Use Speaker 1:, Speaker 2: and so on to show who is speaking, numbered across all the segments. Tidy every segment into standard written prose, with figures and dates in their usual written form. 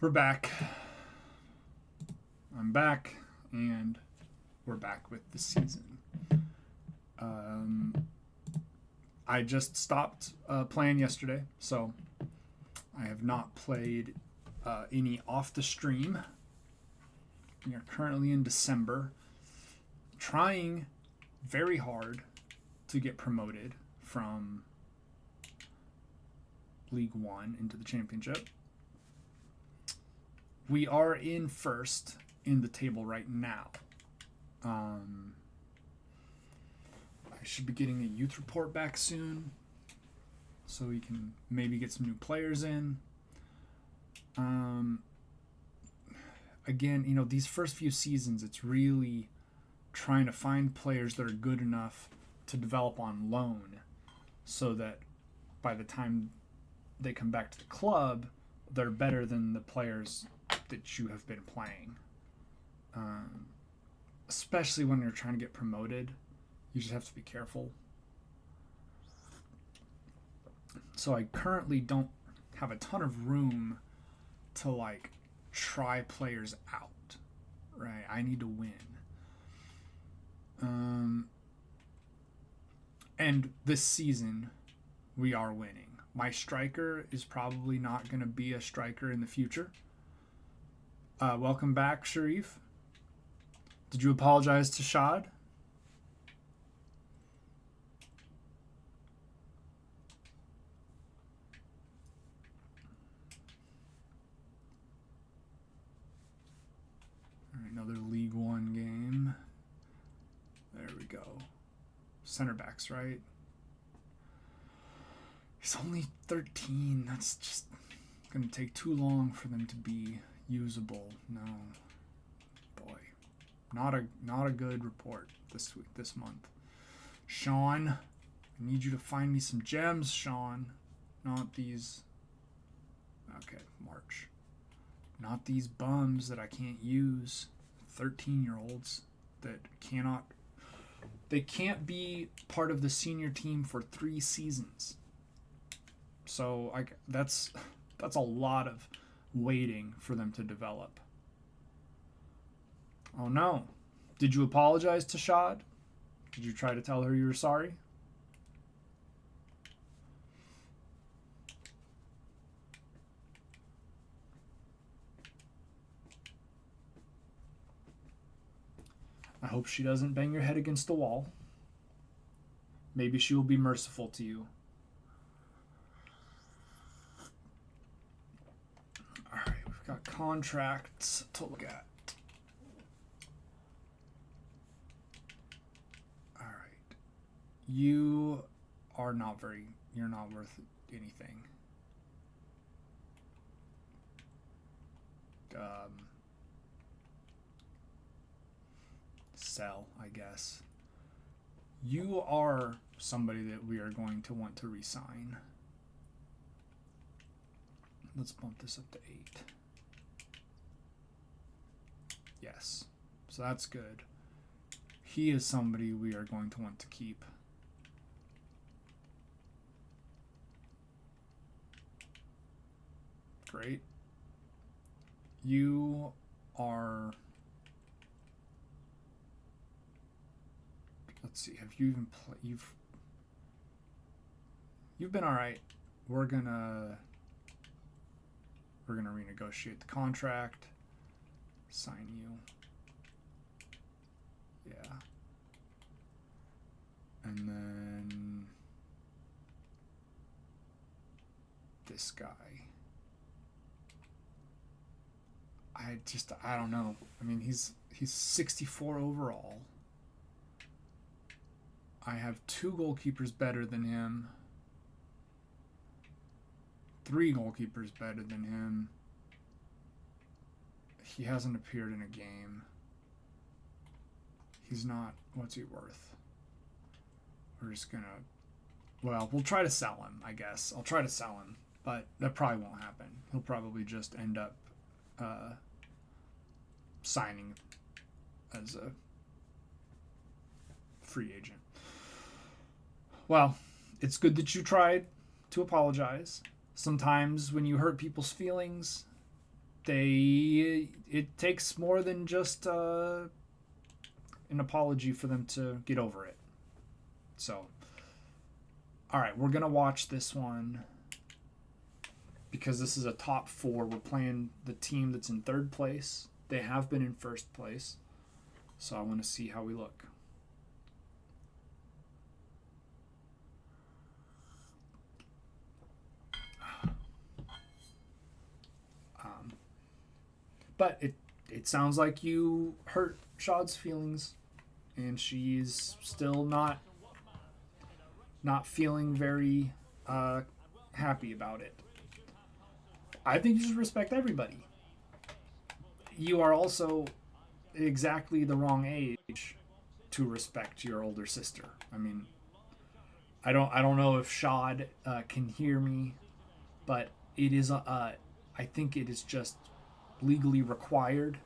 Speaker 1: We're back. I'm back, and we're back with the season. I just stopped playing yesterday, so I have not played any off the stream. We are currently in December, trying very hard to get promoted from League One into the championship. We are in first in the table right now. I should be getting a youth report back soon, so we can maybe get some new players in. Again, these first few seasons, it's really trying to find players that are good enough to develop on loan, so that by the time they come back to the club, they're better than the players that you have been playing. Especially when you're trying to get promoted, you just have to be careful. So I currently don't have a ton of room to try players out, right? I need to win. And this season, we are winning. My striker is probably not going to be a striker in the future. Welcome back, Sharif. Did you apologize to Shad? All right, another League One game. There we go. Center backs, right? He's only 13. That's just going to take too long for them to be usable. No. Boy. Not a good report this month. Sean, I need you to find me some gems, Sean. Not these. Okay, March. Not these bums that I can't use. 13-year-olds that cannot. They can't be part of the senior team for 3 seasons. So that's a lot of waiting for them to develop. Oh no. Did you apologize to Shad? Did you try to tell her you were sorry? I hope she doesn't bang your head against the wall. Maybe she will be merciful to you. Alright, we've got contracts to look at. Alright. You're not worth anything. Sell, I guess. You are somebody that we are going to want to re-sign. Let's bump this up to 8. Yes. So that's good. He is somebody we are going to want to keep. Great. You are... Let's see. Have you even played? You've been all right. We're gonna renegotiate the contract. Sign you. Yeah. And then this guy. I don't know. I mean, he's 64 overall. I have 2 goalkeepers better than him. 3 goalkeepers better than him. He hasn't appeared in a game. He's not... What's he worth? We're just gonna... Well, we'll try to sell him, I guess. I'll try to sell him, but that probably won't happen. He'll probably just end up signing as a free agent. Well, it's good that you tried to apologize. Sometimes when you hurt people's feelings, it takes more than just an apology for them to get over it. So, all right, we're gonna watch this one because this is a top 4. We're playing the team that's in 3rd place. They have been in 1st place, so I want to see how we look. But it sounds like you hurt Shad's feelings, and she's still not feeling very happy about it. I think you should respect everybody. You are also exactly the wrong age to respect your older sister. I mean, I don't know if Shad can hear me, but it is I think it is just legally required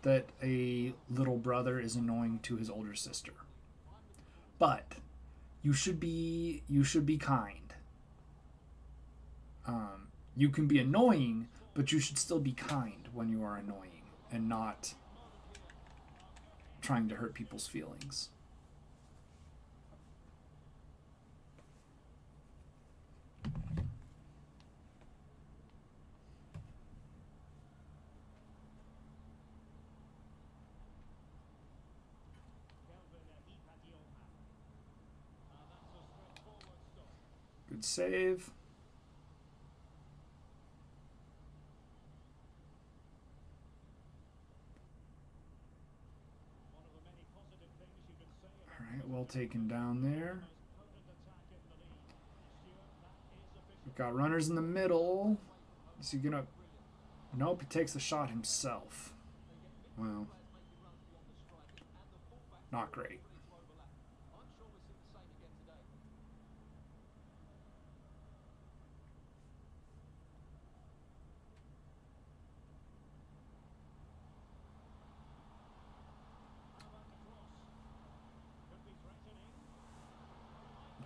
Speaker 1: that a little brother is annoying to his older sister. But you should be kind. You can be annoying, but you should still be kind when you are annoying and not trying to hurt people's feelings. Good save. All right, well taken down there. We've got runners in the middle. Is he gonna... Nope, he takes the shot himself. Well, not great.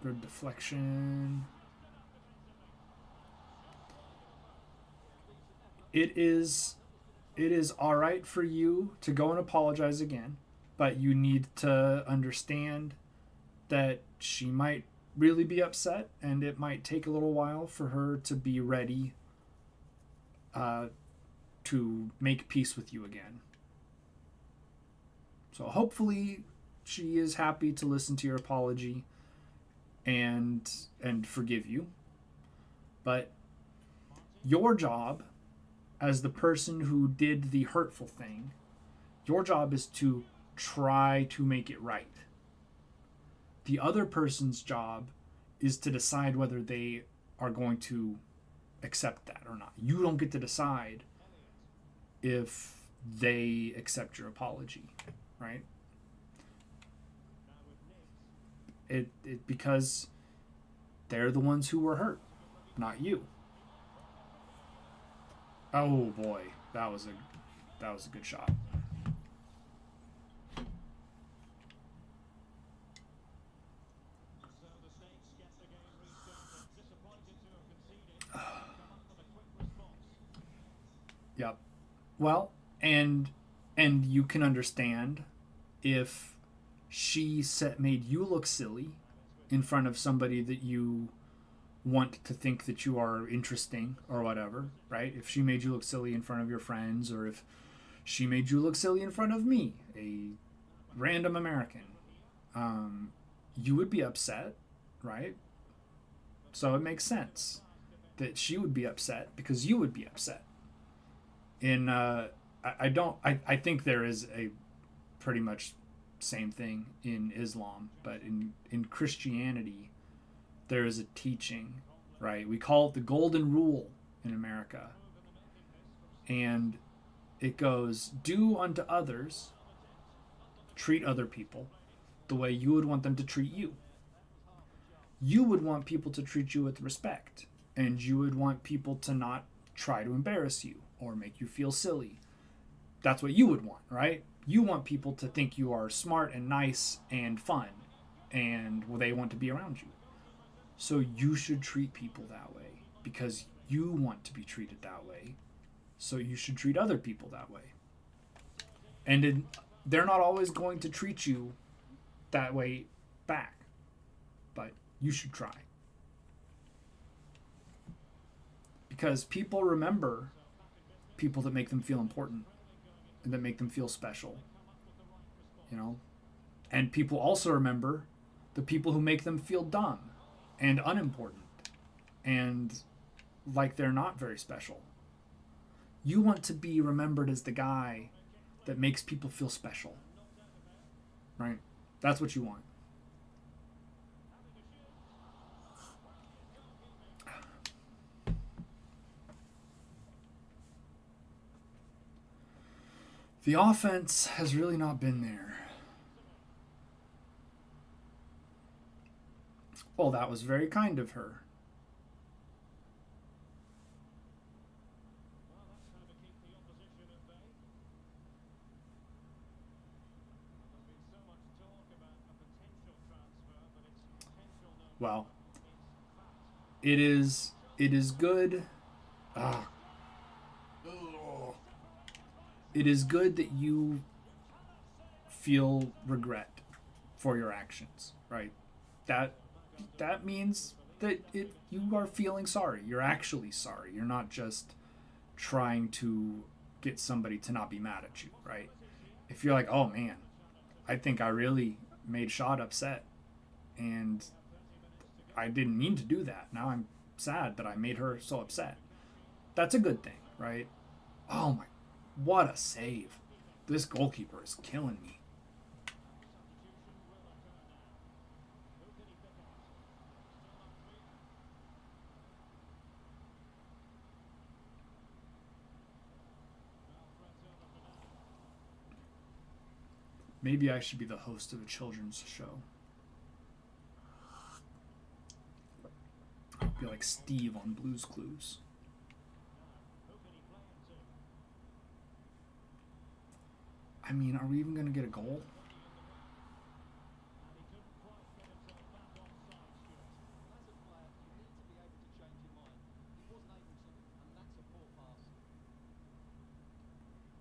Speaker 1: Good deflection. It is all right for you to go and apologize again, but you need to understand that she might really be upset, and it might take a little while for her to be ready to make peace with you again. So hopefully she is happy to listen to your apology and forgive you. But your job as the person who did the hurtful thing, your job is to try to make it right. The other person's job is to decide whether they are going to accept that or not. You don't get to decide if they accept your apology, right? It because they're the ones who were hurt, not you. Oh boy, that was a good shot. Yep. Well, and you can understand if she made you look silly in front of somebody that you want to think that you are interesting or whatever, right? If she made you look silly in front of your friends, or if she made you look silly in front of me, a random American, you would be upset, right? So it makes sense that she would be upset because you would be upset. I think there is a pretty much same thing in Islam, but in Christianity, there is a teaching, right? We call it the golden rule in America. And it goes, do unto others, treat other people the way you would want them to treat you. You would want people to treat you with respect, and you would want people to not try to embarrass you or make you feel silly. That's what you would want, right? You want people to think you are smart and nice and fun, and they want to be around you. So you should treat people that way because you want to be treated that way. So you should treat other people that way. And they're not always going to treat you that way back. But you should try. Because people remember people that make them feel important and that make them feel special. You know? And people also remember the people who make them feel dumb and unimportant and like they're not very special. You want to be remembered as the guy that makes people feel special. Right? That's what you want. The offense has really not been there. Well, that was very kind of her. Well, it is good. It is good that you feel regret for your actions, right? That means that you are feeling sorry. You're actually sorry. You're not just trying to get somebody to not be mad at you, right? If you're like, oh man, I think I really made Shad upset and I didn't mean to do that. Now I'm sad that I made her so upset. That's a good thing, right? Oh my, what a save. This goalkeeper is killing me. Maybe I should be the host of a children's show. I'll be like Steve on Blue's Clues. I mean, are we even going to get a goal?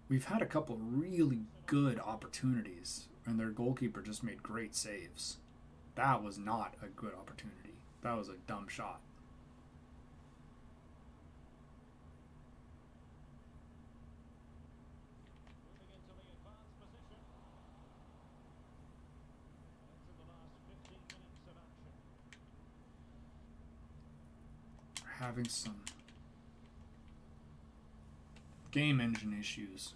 Speaker 1: We've had a couple really good opportunities, and their goalkeeper just made great saves. That was not a good opportunity. That was a dumb shot. We're having some game engine issues.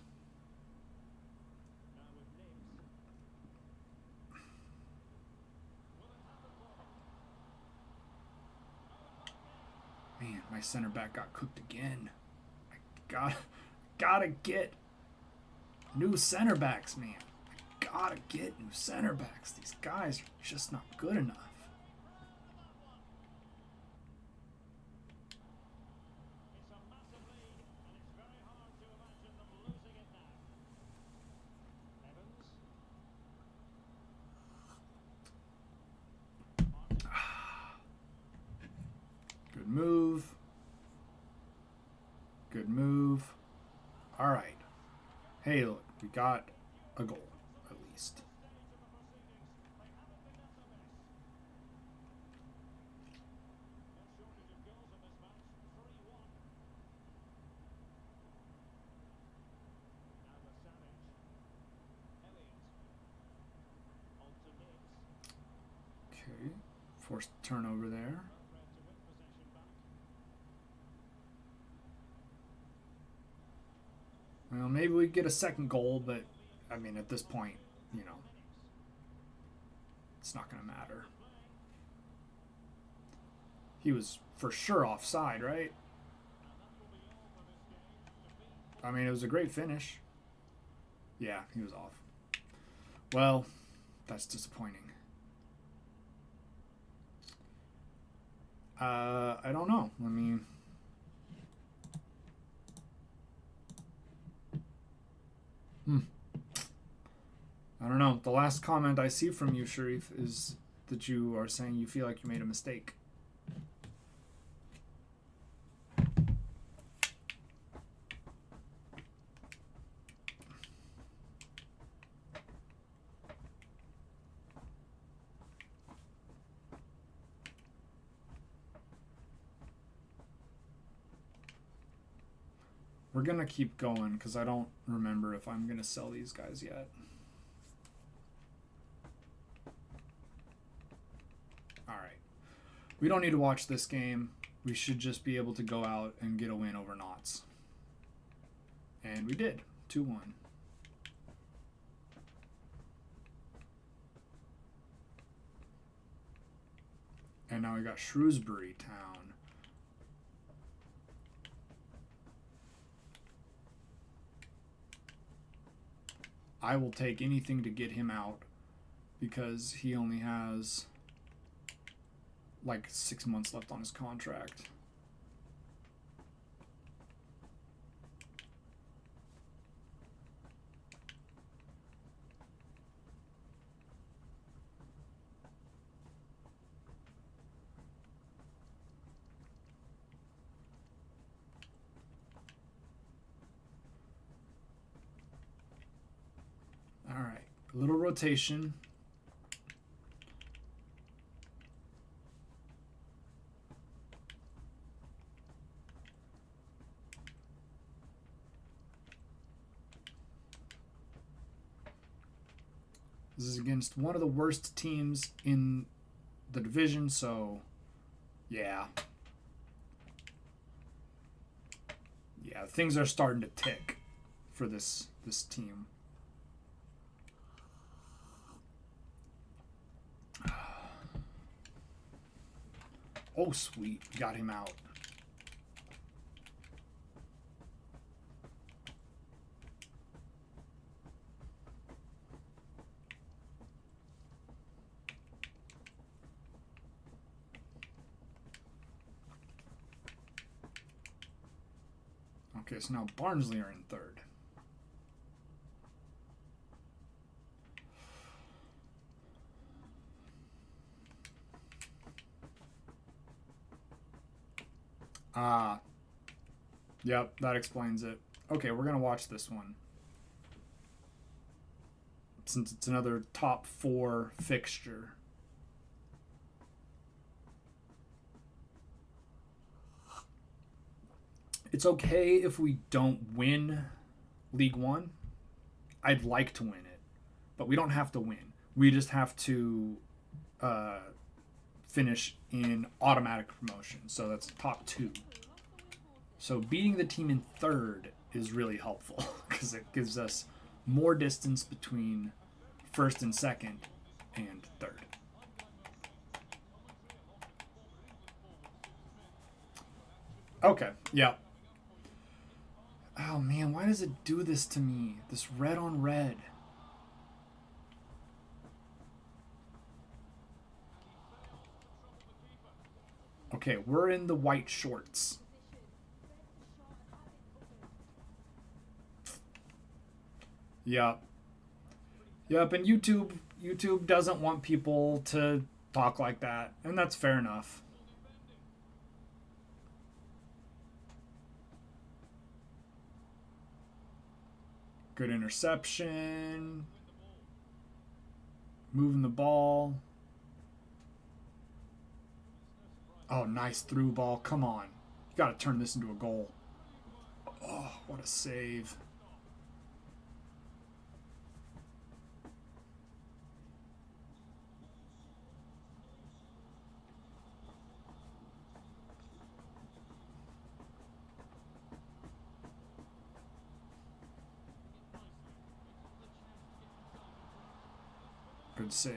Speaker 1: Man, my center back got cooked again. I gotta get new center backs, man. I gotta get new center backs. These guys are just not good enough. Good move. Good move. All right. Hey, look, we got a goal, at least. Okay. Forced turnover there. Well, maybe we get a second goal, but, I mean, at this point, you know, it's not going to matter. He was for sure offside, right? I mean, it was a great finish. Yeah, he was off. Well, that's disappointing. I don't know. I mean... I don't know. The last comment I see from you, Sharif, is that you are saying you feel like you made a mistake. We're going to keep going because I don't remember if I'm going to sell these guys yet. All right. We don't need to watch this game. We should just be able to go out and get a win over Knots. And we did. 2-1. And now we got Shrewsbury Town. I will take anything to get him out because he only has like 6 months left on his contract. All right, a little rotation. This is against one of the worst teams in the division, so yeah. Yeah, things are starting to tick for this team. Oh, sweet. Got him out. Okay, so now Barnsley are in third. Yep, that explains it. Okay, we're going to watch this one. Since it's another top 4 fixture. It's okay if we don't win League One. I'd like to win it, but we don't have to win. We just have to finish in automatic promotion. So that's top 2. So beating the team in third is really helpful because it gives us more distance between first and second and third. Okay, yeah. Oh man, why does it do this to me? This red on red. Okay, we're in the white shorts. Yep. Yep, and YouTube doesn't want people to talk like that, and that's fair enough. Good interception. Moving the ball. Oh, nice through ball. Come on. You got to turn this into a goal. Oh, what a save. Good save.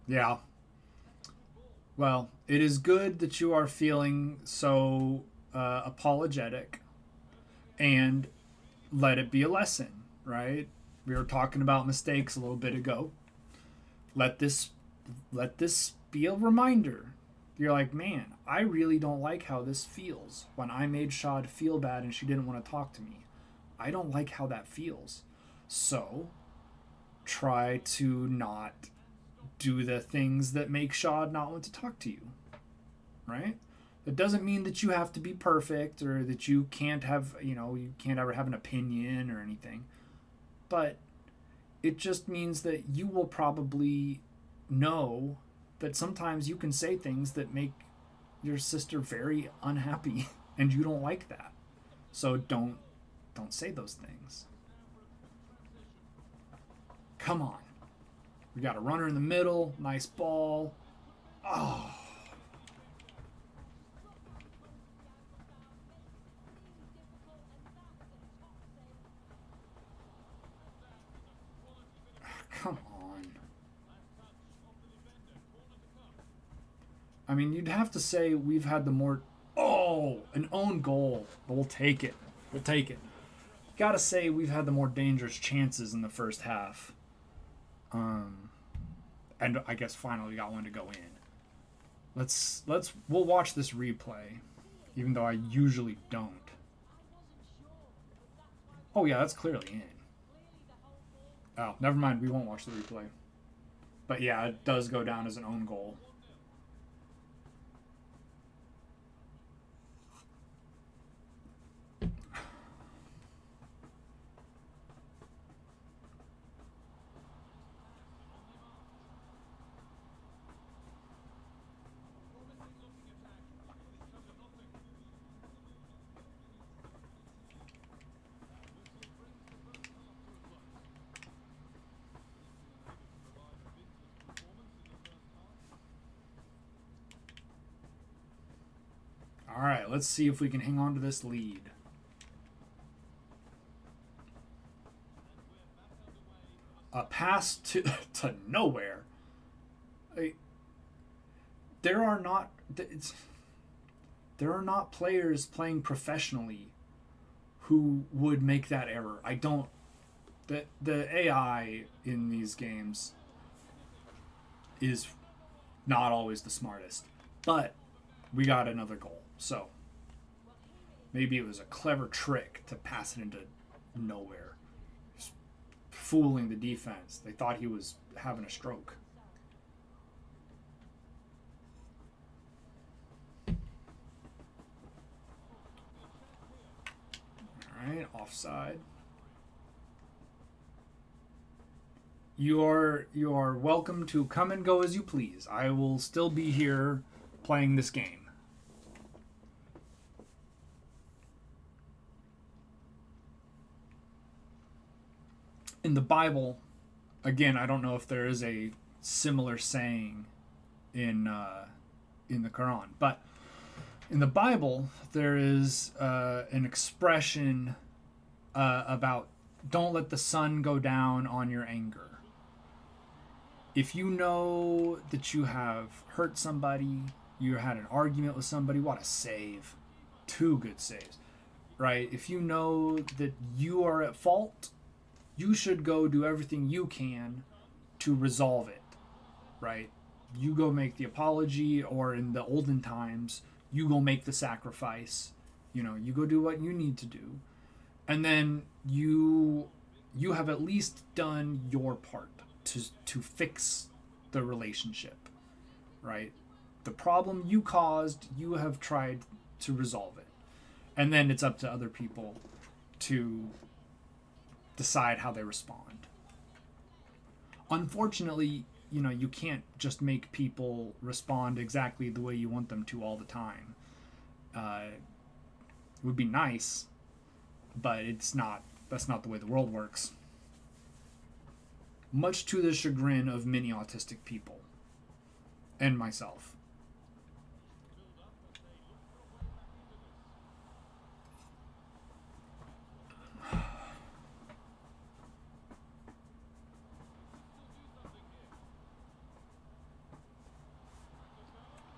Speaker 1: Yeah. Well, it is good that you are feeling so apologetic, and let it be a lesson, right? We were talking about mistakes a little bit ago. Let this be a reminder. You're like, man, I really don't like how this feels when I made Shad feel bad and she didn't want to talk to me. I don't like how that feels. So try to not do the things that make Shad not want to talk to you, right? It doesn't mean that you have to be perfect or that you can't have, you can't ever have an opinion or anything. But it just means that you will probably know that sometimes you can say things that make your sister very unhappy and you don't like that. So don't say those things. Come on. We got a runner in the middle, nice ball. Oh. Come on. I mean, you'd have to say we've had the more... Oh, an own goal. But we'll take it. We'll take it. Gotta say we've had the more dangerous chances in the first half. And I guess finally got one to go in. We'll watch this replay, even though I usually don't. Oh yeah, that's clearly in. Oh, never mind. We won't watch the replay. But yeah, it does go down as an own goal. All right, let's see if we can hang on to this lead. A pass to nowhere. There are not players playing professionally who would make that error. I don't. The AI in these games is not always the smartest, but we got another goal. So maybe it was a clever trick to pass it into nowhere, just fooling the defense. They thought he was having a stroke. All right, offside. You are welcome to come and go as you please. I will still be here playing this game. In the Bible, again, I don't know if there is a similar saying in the Quran, but in the Bible there is an expression about don't let the sun go down on your anger. If you know that you have hurt somebody, you had an argument with somebody, what a save. 2 good saves, right? If you know that you are at fault, you should go do everything you can to resolve it, right? You go make the apology, or in the olden times, you go make the sacrifice. You go do what you need to do. And then you have at least done your part to fix the relationship, right? The problem you caused, you have tried to resolve it. And then it's up to other people to decide how they respond. Unfortunately, you can't just make people respond exactly the way you want them to all the time. It would be nice, but that's not the way the world works. Much to the chagrin of many autistic people and myself.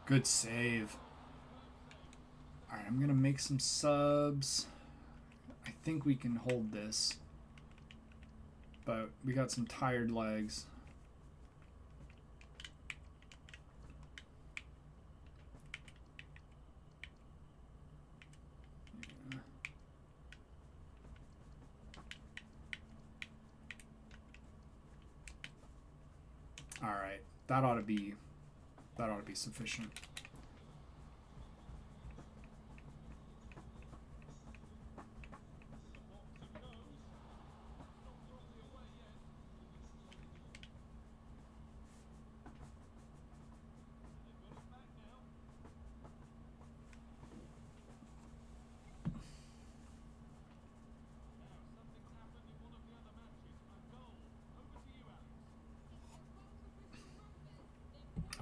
Speaker 1: Good save. Alright, I'm going to make some subs. I think we can hold this. But we got some tired legs. Yeah. All right, that ought to be sufficient.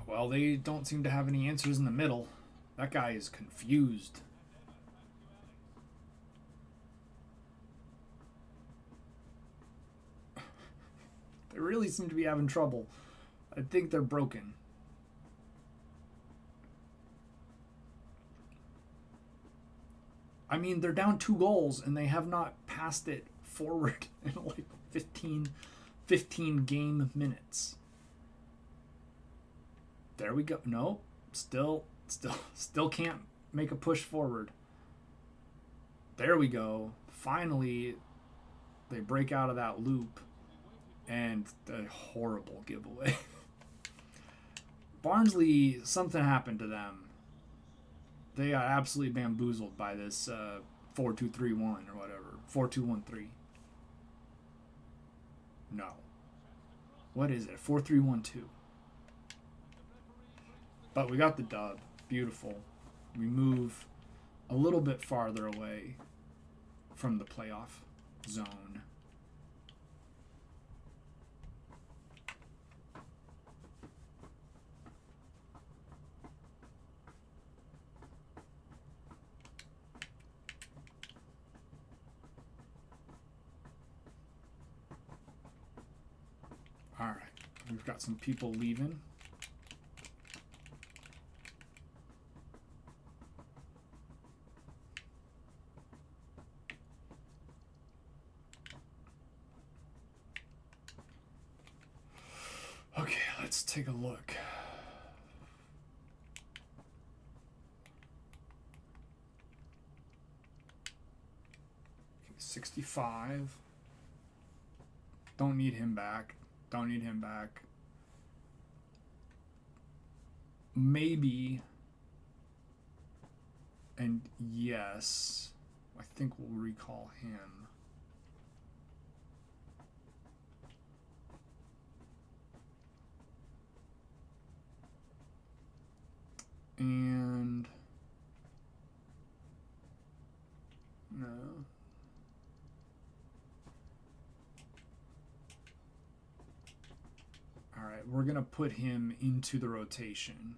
Speaker 1: Well, they don't seem to have any answers in the middle. That guy is confused. They really seem to be having trouble. I think they're broken. I mean, they're down 2 goals and they have not passed it forward in like 15 game minutes. There we go. No, still can't make a push forward. There we go. Finally, they break out of that loop, and a horrible giveaway. Barnsley, something happened to them. They got absolutely bamboozled by this 4-2-3-1 or whatever. 4-2-1-3. No. What is it? 4-3-1-2. But we got the dub. Beautiful. We move a little bit farther away from the playoff zone. All right. We've got some people leaving. Okay, let's take a look. Okay, 65. Don't need him back. Don't need him back. Maybe. And yes, I think we'll recall him. And no. All right, we're going to put him into the rotation.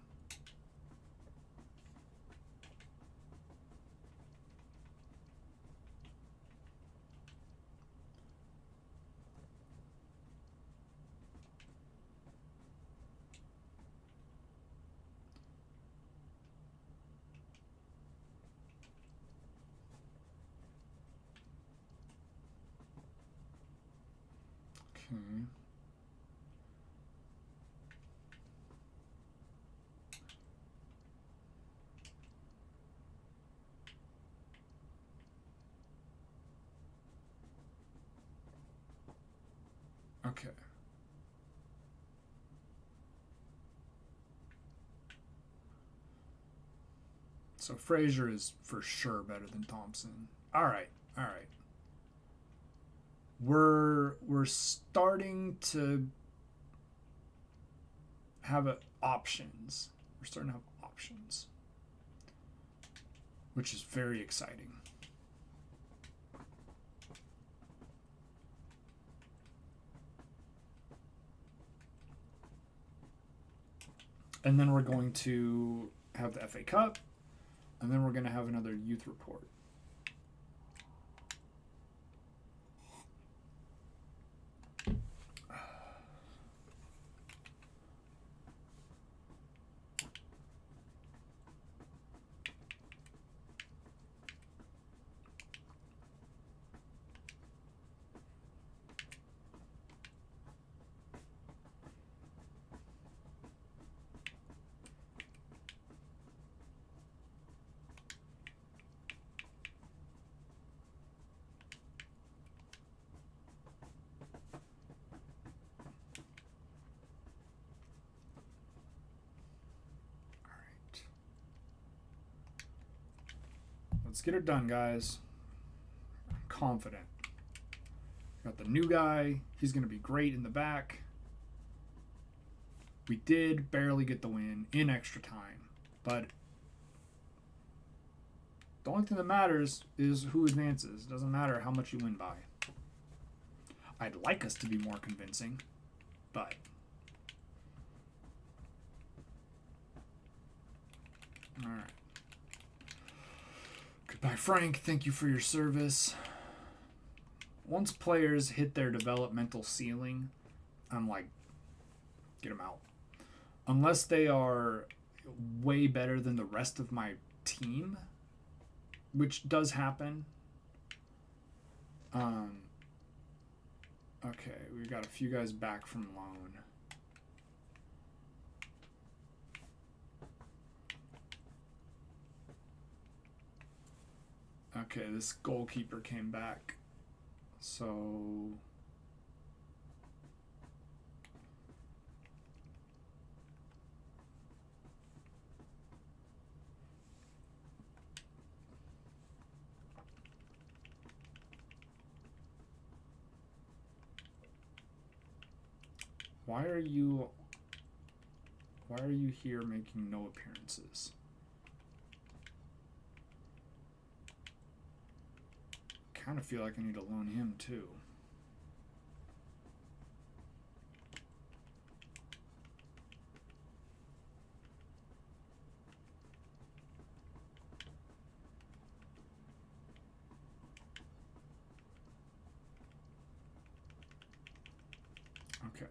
Speaker 1: Okay. Okay. So Fraser is for sure better than Thompson. All right. All right. We're starting to have options. We're starting to have options, which is very exciting. And then we're going to have the FA Cup, and then we're going to have another youth report. Let's get it done, guys. I'm confident. Got the new guy. He's going to be great in the back. We did barely get the win in extra time. But the only thing that matters is who advances. It doesn't matter how much you win by. I'd like us to be more convincing, but... Alright. Goodbye, Frank. Thank you for your service. Once players hit their developmental ceiling, I'm like, get them out. Unless they are way better than the rest of my team, which does happen. Okay, we got a few guys back from loan. Okay, this goalkeeper came back. So... Why are you here making no appearances? Kind of feel like I need to loan him too. Okay.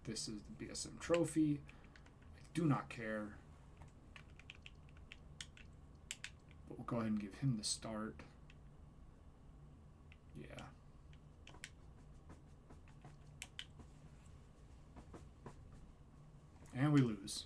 Speaker 1: This is the BSM trophy. I do not care. But we'll go ahead and give him the start. Yeah. And we lose.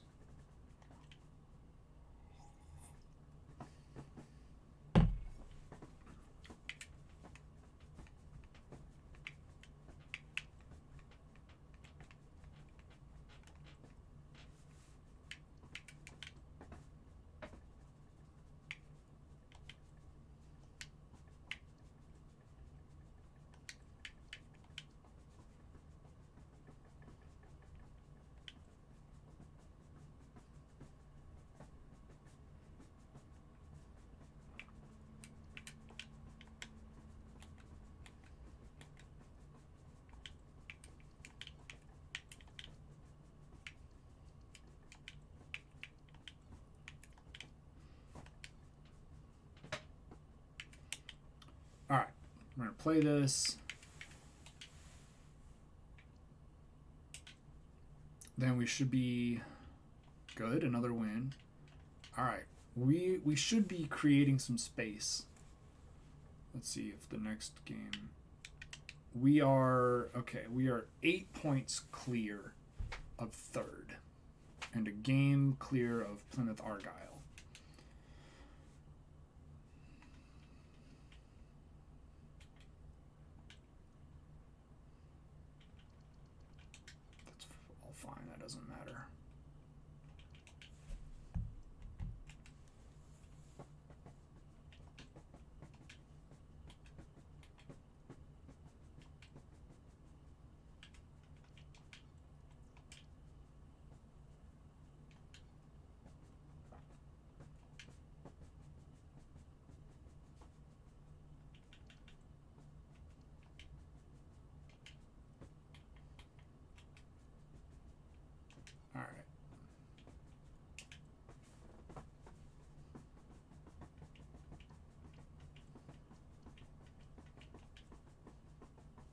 Speaker 1: All right, we're gonna play this. Then we should be good. Another win. All right, we should be creating some space. Let's see if the next game. We are 8 points clear of third, and a game clear of Plymouth Argyle. Fine, that doesn't matter. All right.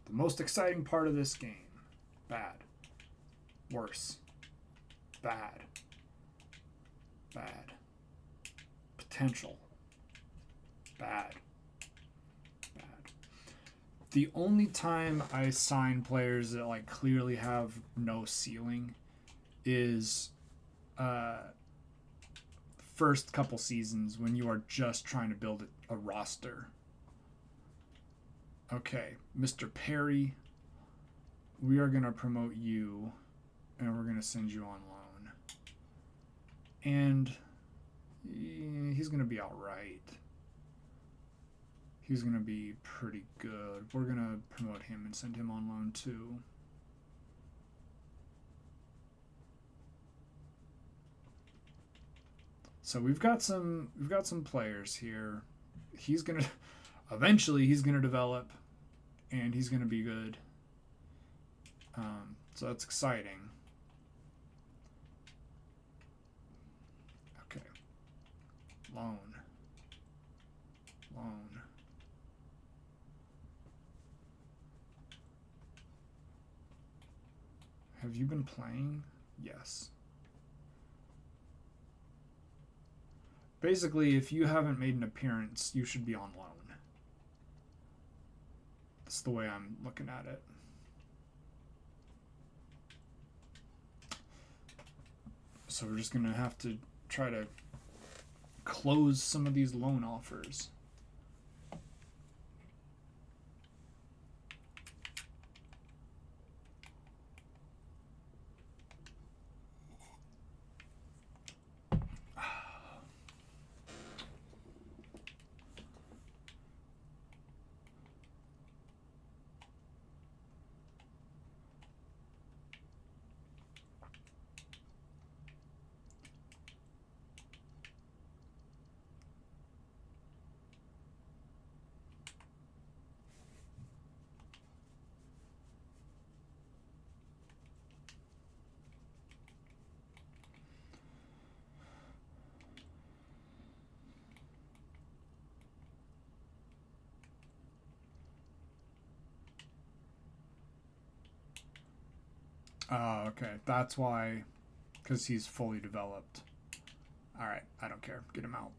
Speaker 1: The most exciting part of this game. Bad. Worse. Bad. Bad. Potential. Bad. Bad. The only time I sign players that like clearly have no ceiling is first couple seasons when you are just trying to build a roster. Okay, Mr. Perry, we are going to promote you, and we're going to send you on loan. And he's going to be all right. He's going to be pretty good. We're going to promote him and send him on loan too. So we've got some players here. He's going to eventually he's going to develop and he's going to be good. So that's exciting. Okay. Loan. Have you been playing? Yes. Basically, if you haven't made an appearance, you should be on loan. That's the way I'm looking at it. So we're just going to have to try to close some of these loan offers. Oh, okay. That's why, because he's fully developed. All right, I don't care. Get him out.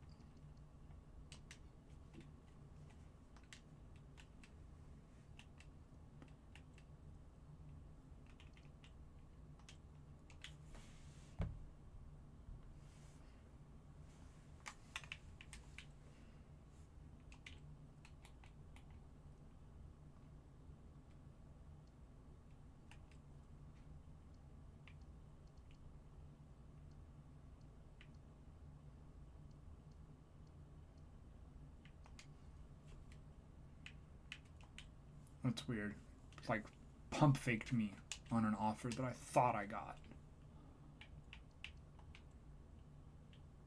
Speaker 1: That's weird. Like, pump faked me on an offer that I thought I got.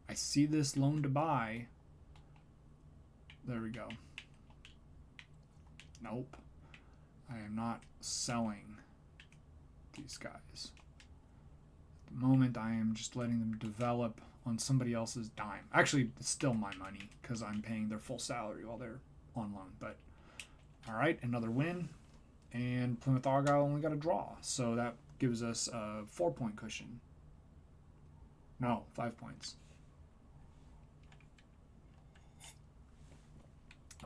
Speaker 1: I see this loan to buy. There we go. Nope. I am not selling these guys. At the moment, I am just letting them develop on somebody else's dime. Actually, it's still my money because I'm paying their full salary while they're on loan. But all right, another win. And Plymouth Argyle only got a draw. So that gives us a 4-point cushion. No, 5 points.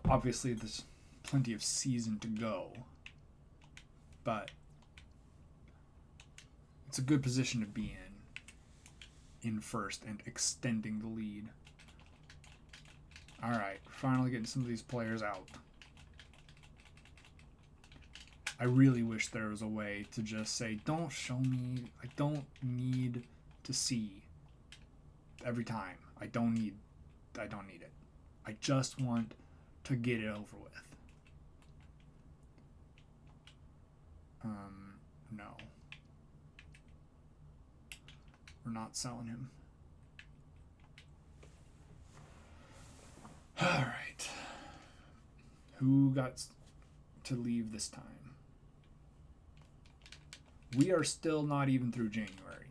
Speaker 1: Obviously, there's plenty of season to go. But it's a good position to be in first and extending the lead. All right, finally getting some of these players out. I really wish there was a way to just say, don't show me. I don't need to see every time. I don't need it. I just want to get it over with. No. We're not selling him. All right. Who got to leave this time? We are still not even through January.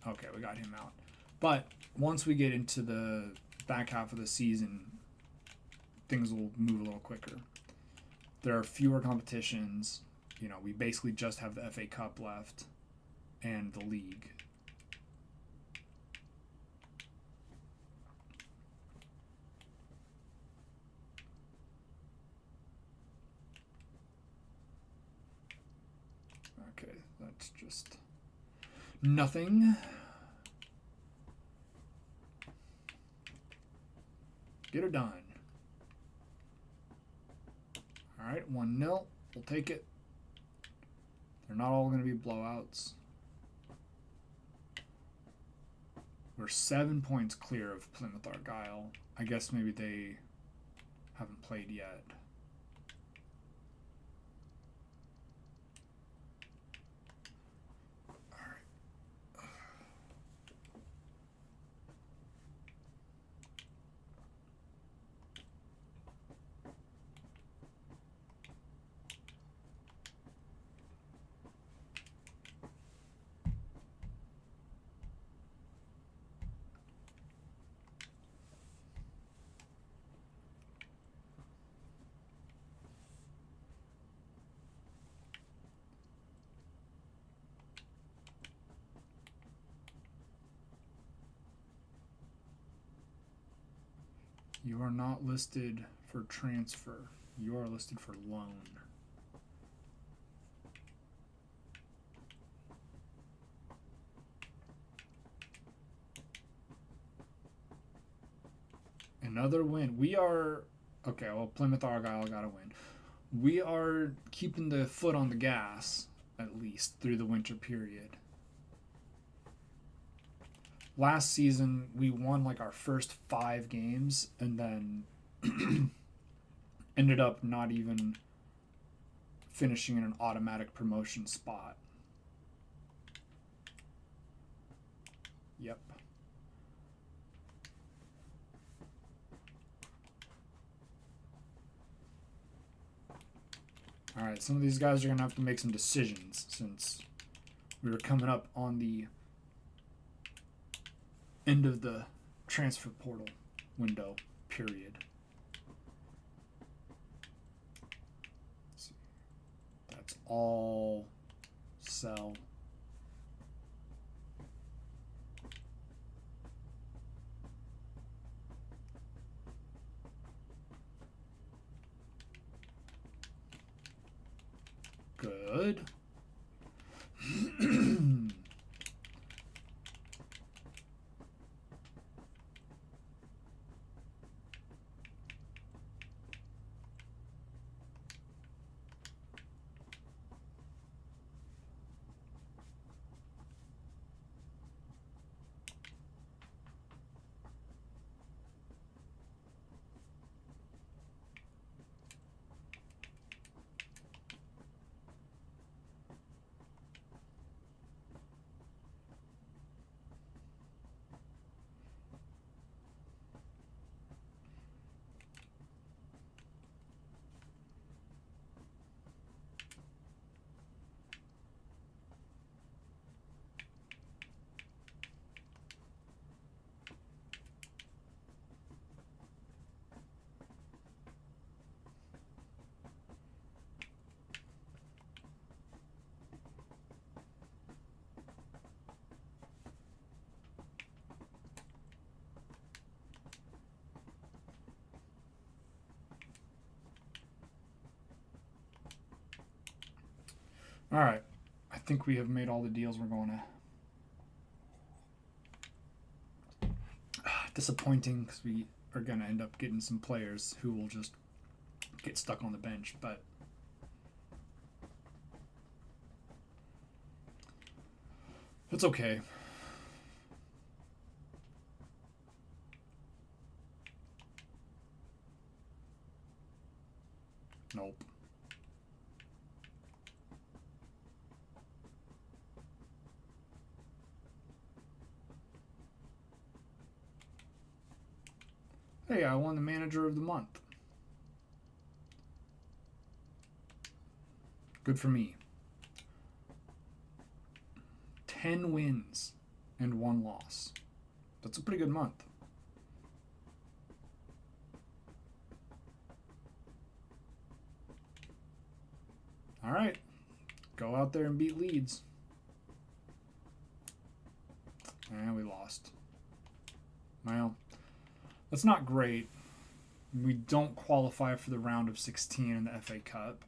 Speaker 1: Okay, we got him out. But once we get into the back half of the season, things will move a little quicker. There are fewer competitions. You know, we basically just have the FA Cup left and the league. Okay, that's just Nothing. Get her done. All right, 1-0. We'll take it. They're not all going to be blowouts. We're 7 points clear of Plymouth Argyle. I guess maybe they haven't played yet. You are not listed for transfer. You are listed for loan. Another win. We are... Okay, well, Plymouth Argyle got a win. We are keeping the foot on the gas, at least, through the winter period. Last season, we won like our first 5 games and then ended up not even finishing in an automatic promotion spot. Yep. All right, some of these guys are going to have to make some decisions since we were coming up on the end of the transfer portal window period. Let's see. That's all sell. Good. All right. I think we have made all the deals we're going to. Disappointing because we are going to end up getting some players who will just get stuck on the bench, but it's okay. Nope. Hey, I won the manager of the month. Good for me. 10 wins and 1 loss. That's a pretty good month. All right. Go out there and beat Leeds. And we lost. Well, that's not great. We don't qualify for the round of 16 in the FA Cup.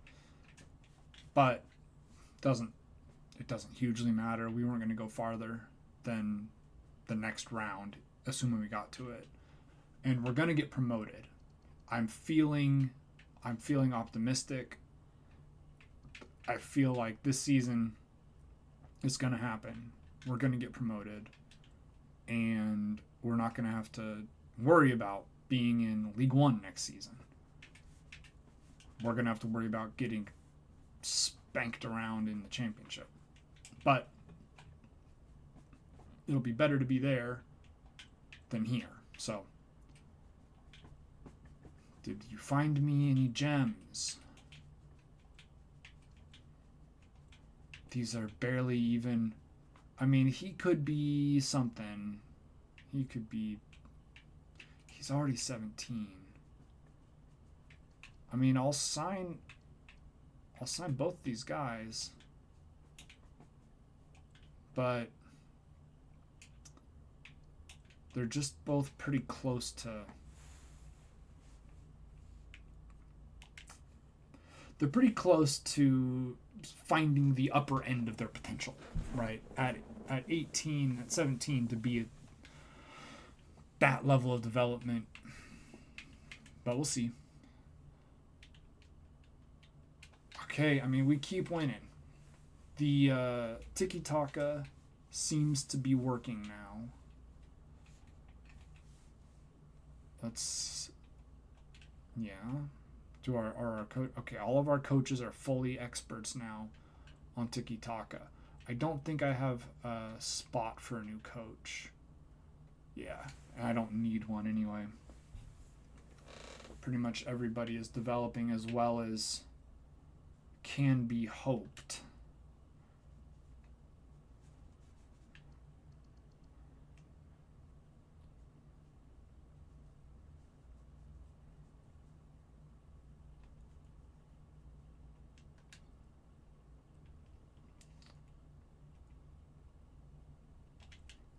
Speaker 1: But it doesn't hugely matter. We weren't going to go farther than the next round, assuming we got to it. And we're going to get promoted. I'm feeling optimistic. I feel like this season is going to happen. We're going to get promoted. And we're not going to have to worry about being in League One next season. We're going to have to worry about getting spanked around in the championship. But it'll be better to be there than here. So, did you find me any gems? These are barely even... I mean, he could be something. He could be... He's already 17. I mean, I'll sign both these guys. But they're just both pretty close to... They're pretty close to finding the upper end of their potential, right? At 18, at 17, to be at that level of development. But we'll see. Okay, I mean, we keep winning. The tiki-taka seems to be working now. Let's... Yeah. Do our coach... Okay, all of our coaches are fully experts now on tiki-taka. I don't think I have a spot for a new coach. Yeah, I don't need one anyway. Pretty much everybody is developing as well as can be hoped.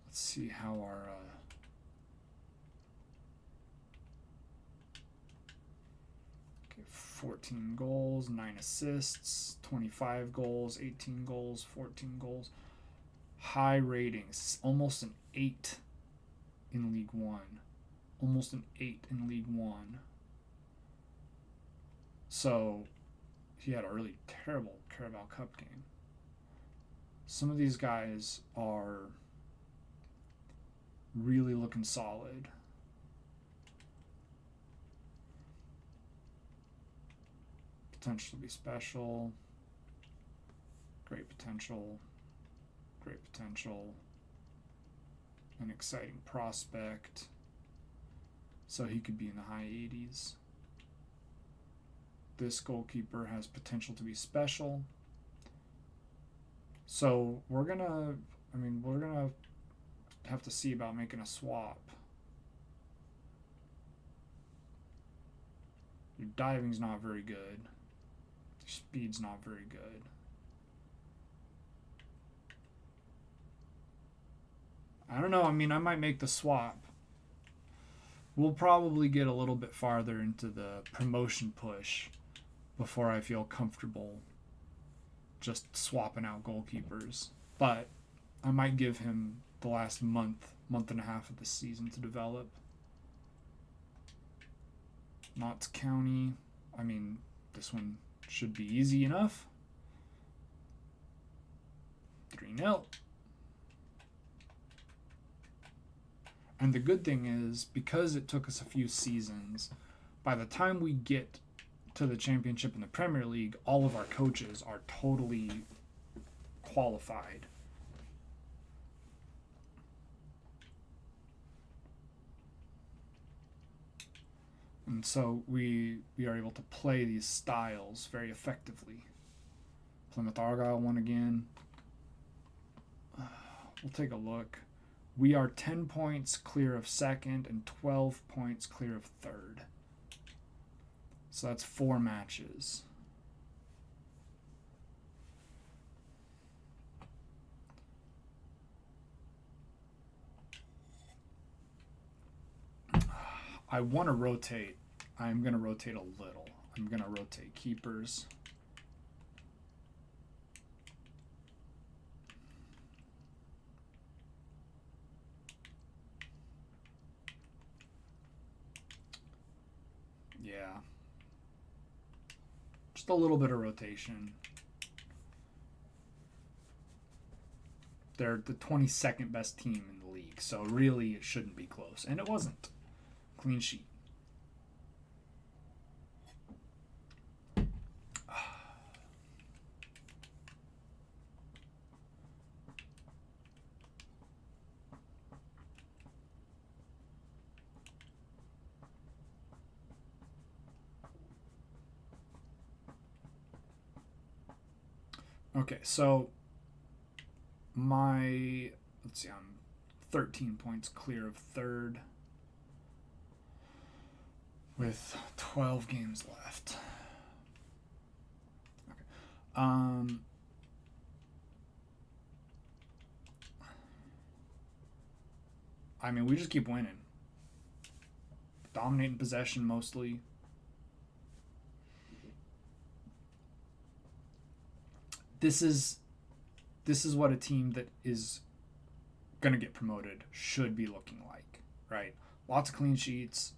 Speaker 1: Let's see how our... 14 goals, 9 assists, 25 goals, 18 goals, 14 goals. High ratings, almost an 8 in League One. Almost an 8 in League One. So, he had a really terrible Carabao Cup game. Some of these guys are really looking solid. Potential to be special. Great potential. Great potential. An exciting prospect. So he could be in the high 80s. This goalkeeper has potential to be special. So we're gonna have to see about making a swap. Your diving's not very good. Your speed's not very good. I don't know. I mean, I might make the swap. We'll probably get a little bit farther into the promotion push before I feel comfortable just swapping out goalkeepers. But I might give him the last month and a half of the season to develop. Notts County. I mean, this one should be easy enough. 3-0. And the good thing is, because it took us a few seasons, by the time we get to the championship in the Premier League, all of our coaches are totally qualified. And so we are able to play these styles very effectively. Plymouth Argyle won again. We'll take a look. We are 10 points clear of second and 12 points clear of third. So that's 4 matches. I want to rotate. I'm going to rotate a little. I'm going to rotate keepers. Yeah. Just a little bit of rotation. They're the 22nd best team in the league, so really it shouldn't be close. And it wasn't. Clean sheet. Okay, so let's see, I'm 13 points clear of third with 12 games left. Okay. I mean, we just keep winning. Dominating possession mostly. This is what a team that is going to get promoted should be looking like, right? Lots of clean sheets,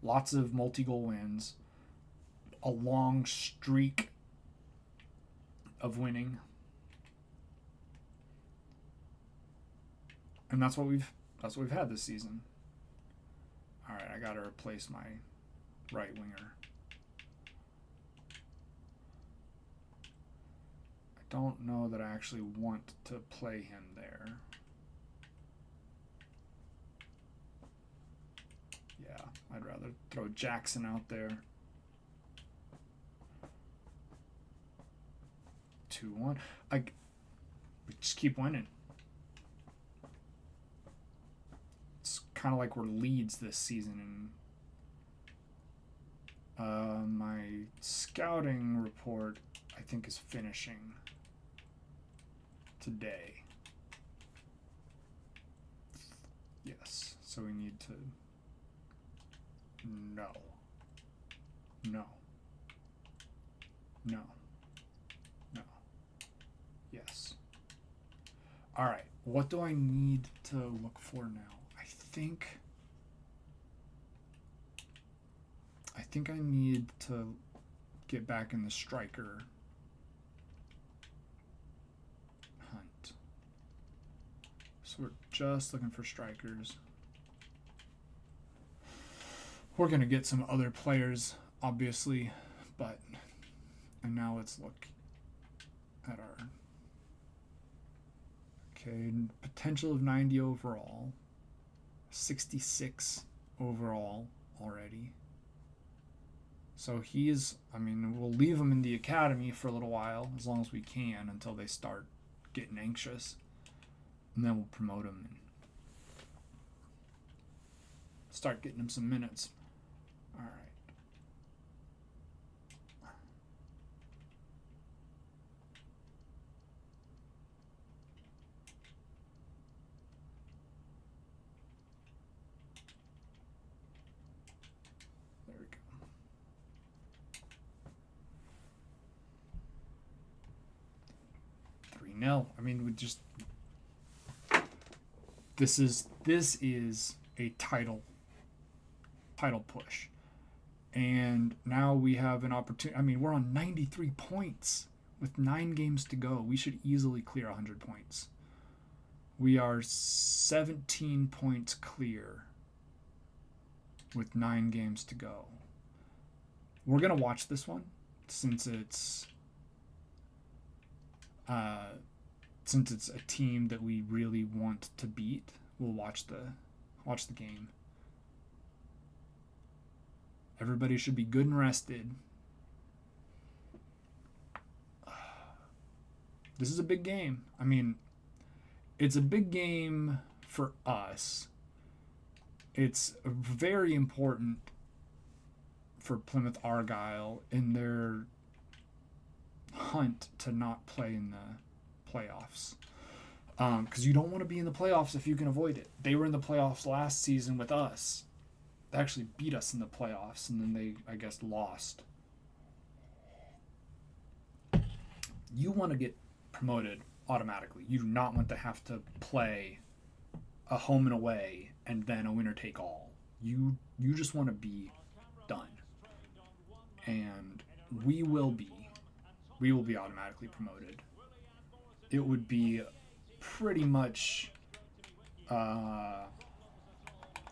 Speaker 1: lots of multi-goal wins, a long streak of winning. And that's what we've had this season. All right, I got to replace my right winger. I don't know that I actually want to play him there. Yeah, I'd rather throw Jackson out there. 2-1. We just keep winning. It's kind of like we're Leeds this season. And my scouting report, I think, is finishing today. Yes, so we need to... No. Yes. All right, what do I need to look for now? I think I need to get back in the striker hunt. So we're just looking for strikers. We're going to get some other players, obviously, and now let's look at our, potential of 90 overall, 66 overall already. So we'll leave him in the academy for a little while, as long as we can, until they start getting anxious. And then we'll promote him and start getting him some minutes. All right. There we go. No, I mean, this is a title push, and now we have an opportunity. I mean, we're on 93 points with 9 games to go. We should easily clear 100 points. We are 17 points clear with 9 games to go. We're gonna watch this one since it's a team that we really want to beat. We'll watch the game. Everybody should be good and rested. This is a big game. I mean, it's a big game for us. It's very important for Plymouth Argyle in their hunt to not play in the playoffs, because you don't want to be in the playoffs if you can avoid it. They were in the playoffs last season with us. They actually beat us in the playoffs, and then they, I guess, lost. You want to get promoted automatically. You do not want to have to play a home and away and then a winner take all. You just want to be done. we will be automatically promoted. It would be pretty much, I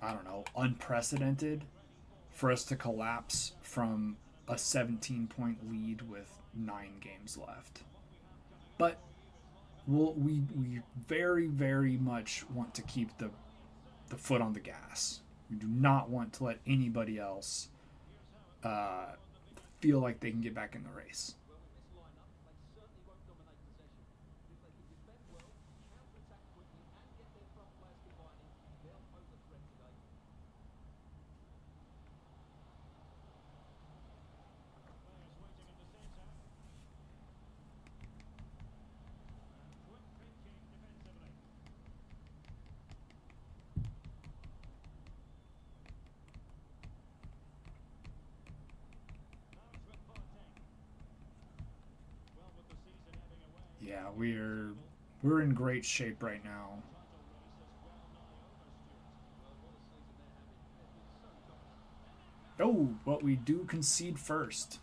Speaker 1: don't know, unprecedented for us to collapse from a 17-point lead with 9 games left. But we very, very much want to keep the foot on the gas. We do not want to let anybody else feel like they can get back in the race. Yeah, we're in great shape right now. Oh, but we do concede first.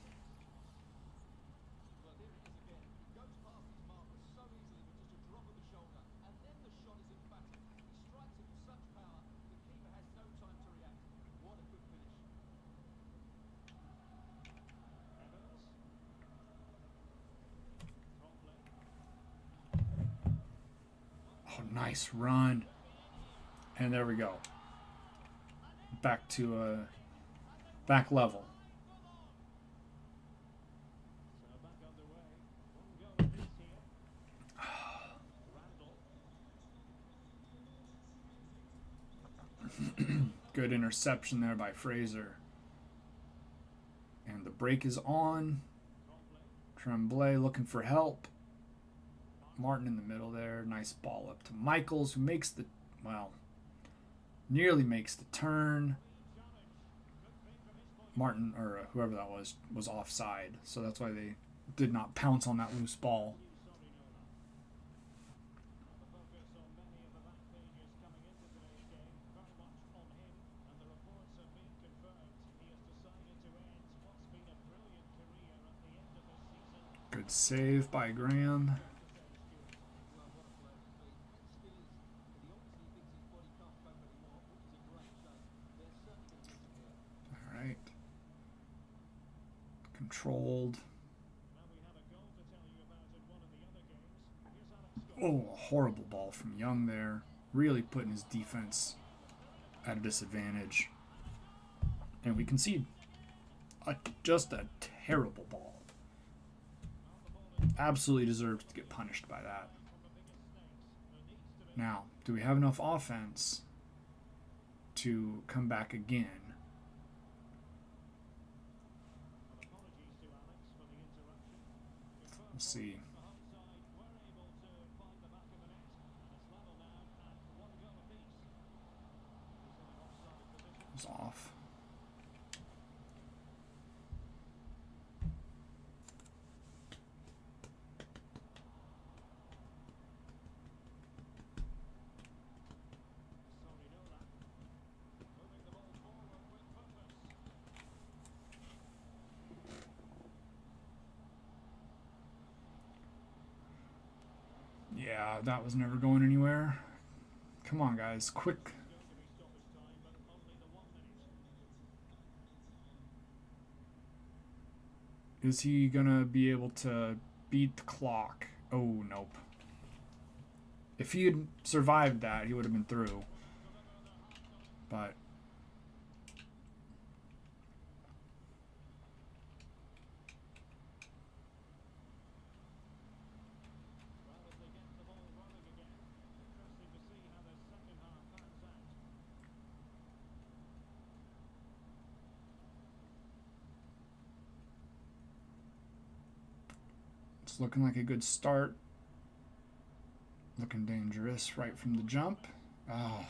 Speaker 1: Oh, nice run. And there we go. Back to back level. Good interception there by Fraser. And the break is on. Tremblay looking for help. Martin in the middle there. Nice ball up to Michaels, who makes the, well, nearly makes the turn. Martin, or whoever that was offside. So that's why they did not pounce on that loose ball. Good save by Graham. All right. Controlled. Oh, a horrible ball from Young there. Really putting his defense at a disadvantage. And we concede. Just a terrible ball. Absolutely deserves to get punished by that. Now, do we have enough offense to come back again? We'll see. It's off. Yeah, that was never going anywhere. Come on, guys, quick. Is he gonna be able to beat the clock? Oh, nope. If he had survived that, he would have been through. But it's looking like a good start. Looking dangerous right from the jump. Oh.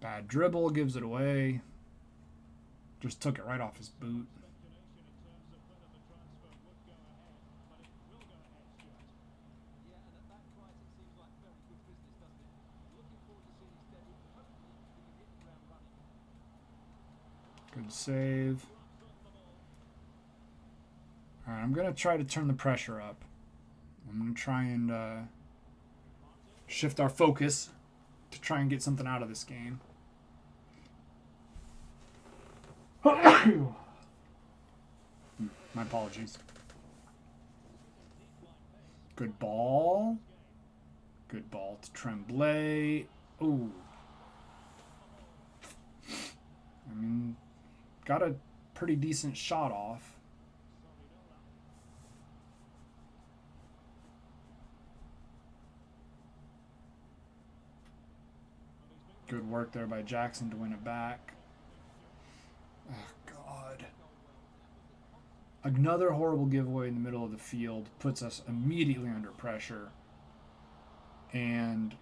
Speaker 1: Bad dribble, gives it away. Just took it right off his boot. Good save. All right, I'm going to try to turn the pressure up. I'm going to try and shift our focus to try and get something out of this game. My apologies. Good ball. Good ball to Tremblay. Ooh. I mean, got a pretty decent shot off. Good work there by Jackson to win it back. Oh, God. Another horrible giveaway in the middle of the field puts us immediately under pressure. And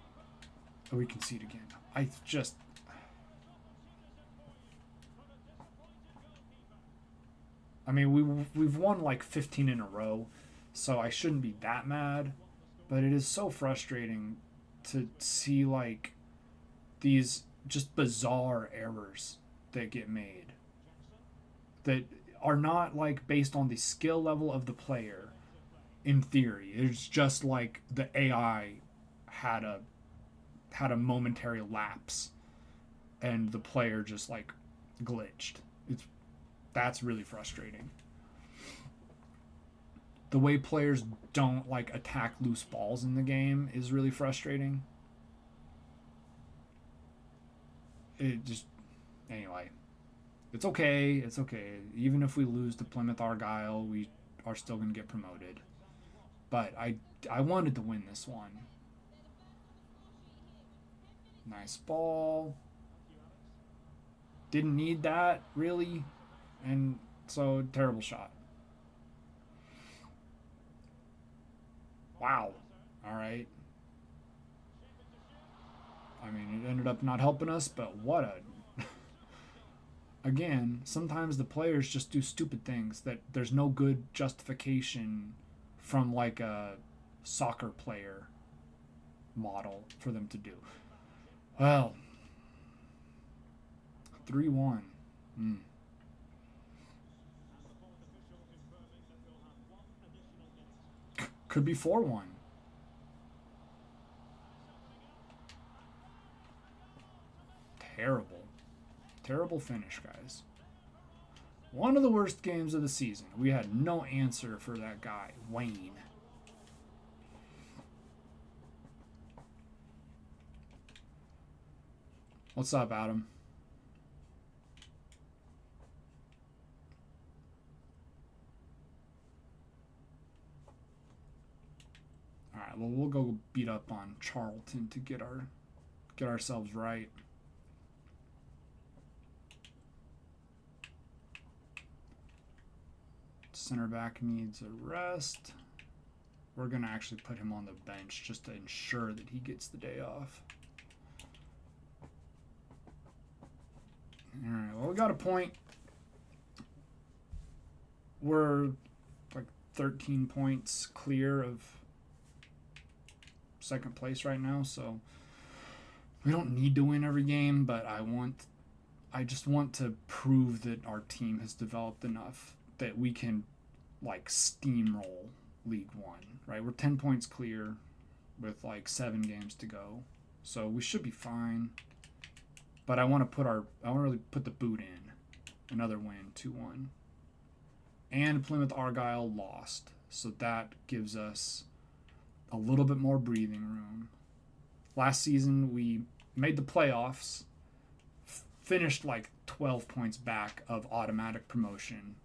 Speaker 1: we concede again. I mean, we've won like 15 in a row, so I shouldn't be that mad. But it is so frustrating to see like these just bizarre errors that get made that are not like based on the skill level of the player in theory. It's just like the AI had a momentary lapse and the player just like glitched. That's really frustrating. The way players don't like attack loose balls in the game is really frustrating. Anyway, it's okay. It's okay. Even if we lose to Plymouth Argyle, we are still going to get promoted. But I wanted to win this one. Nice ball. Didn't need that, really. And so, terrible shot. Wow. All right. I mean, it ended up not helping us, but what a... Again, sometimes the players just do stupid things that there's no good justification from like a soccer player model for them to do. Well, 3-1. Could be 4-1. Terrible finish, guys. One of the worst games of the season. We had no answer for that guy, Wayne. What's up, Adam? All right, well, we'll go beat up on Charlton to get ourselves right. Center back needs a rest. We're going to actually put him on the bench just to ensure that he gets the day off. All right, well, we got a point. We're like 13 points clear of second place right now, so we don't need to win every game, but I just want to prove that our team has developed enough that we can like steamroll League One, right? We're 10 points clear with like 7 games to go, so we should be fine. But I want to really put the boot in. Another win, 2-1. And Plymouth Argyle lost, so that gives us a little bit more breathing room. Last season we made the playoffs, finished like 12 points back of automatic promotion.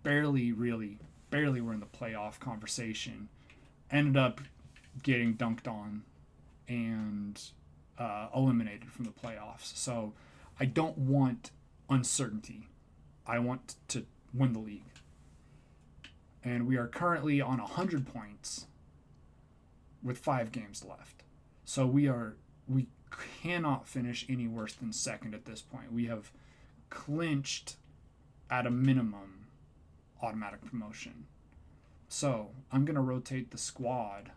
Speaker 1: Barely were in the playoff conversation. Ended up getting dunked on and eliminated from the playoffs. So I don't want uncertainty. I want to win the league. And we are currently on 100 points with 5 games left. So we cannot finish any worse than second at this point. We have clinched at a minimum automatic promotion. So I'm going to rotate the squad.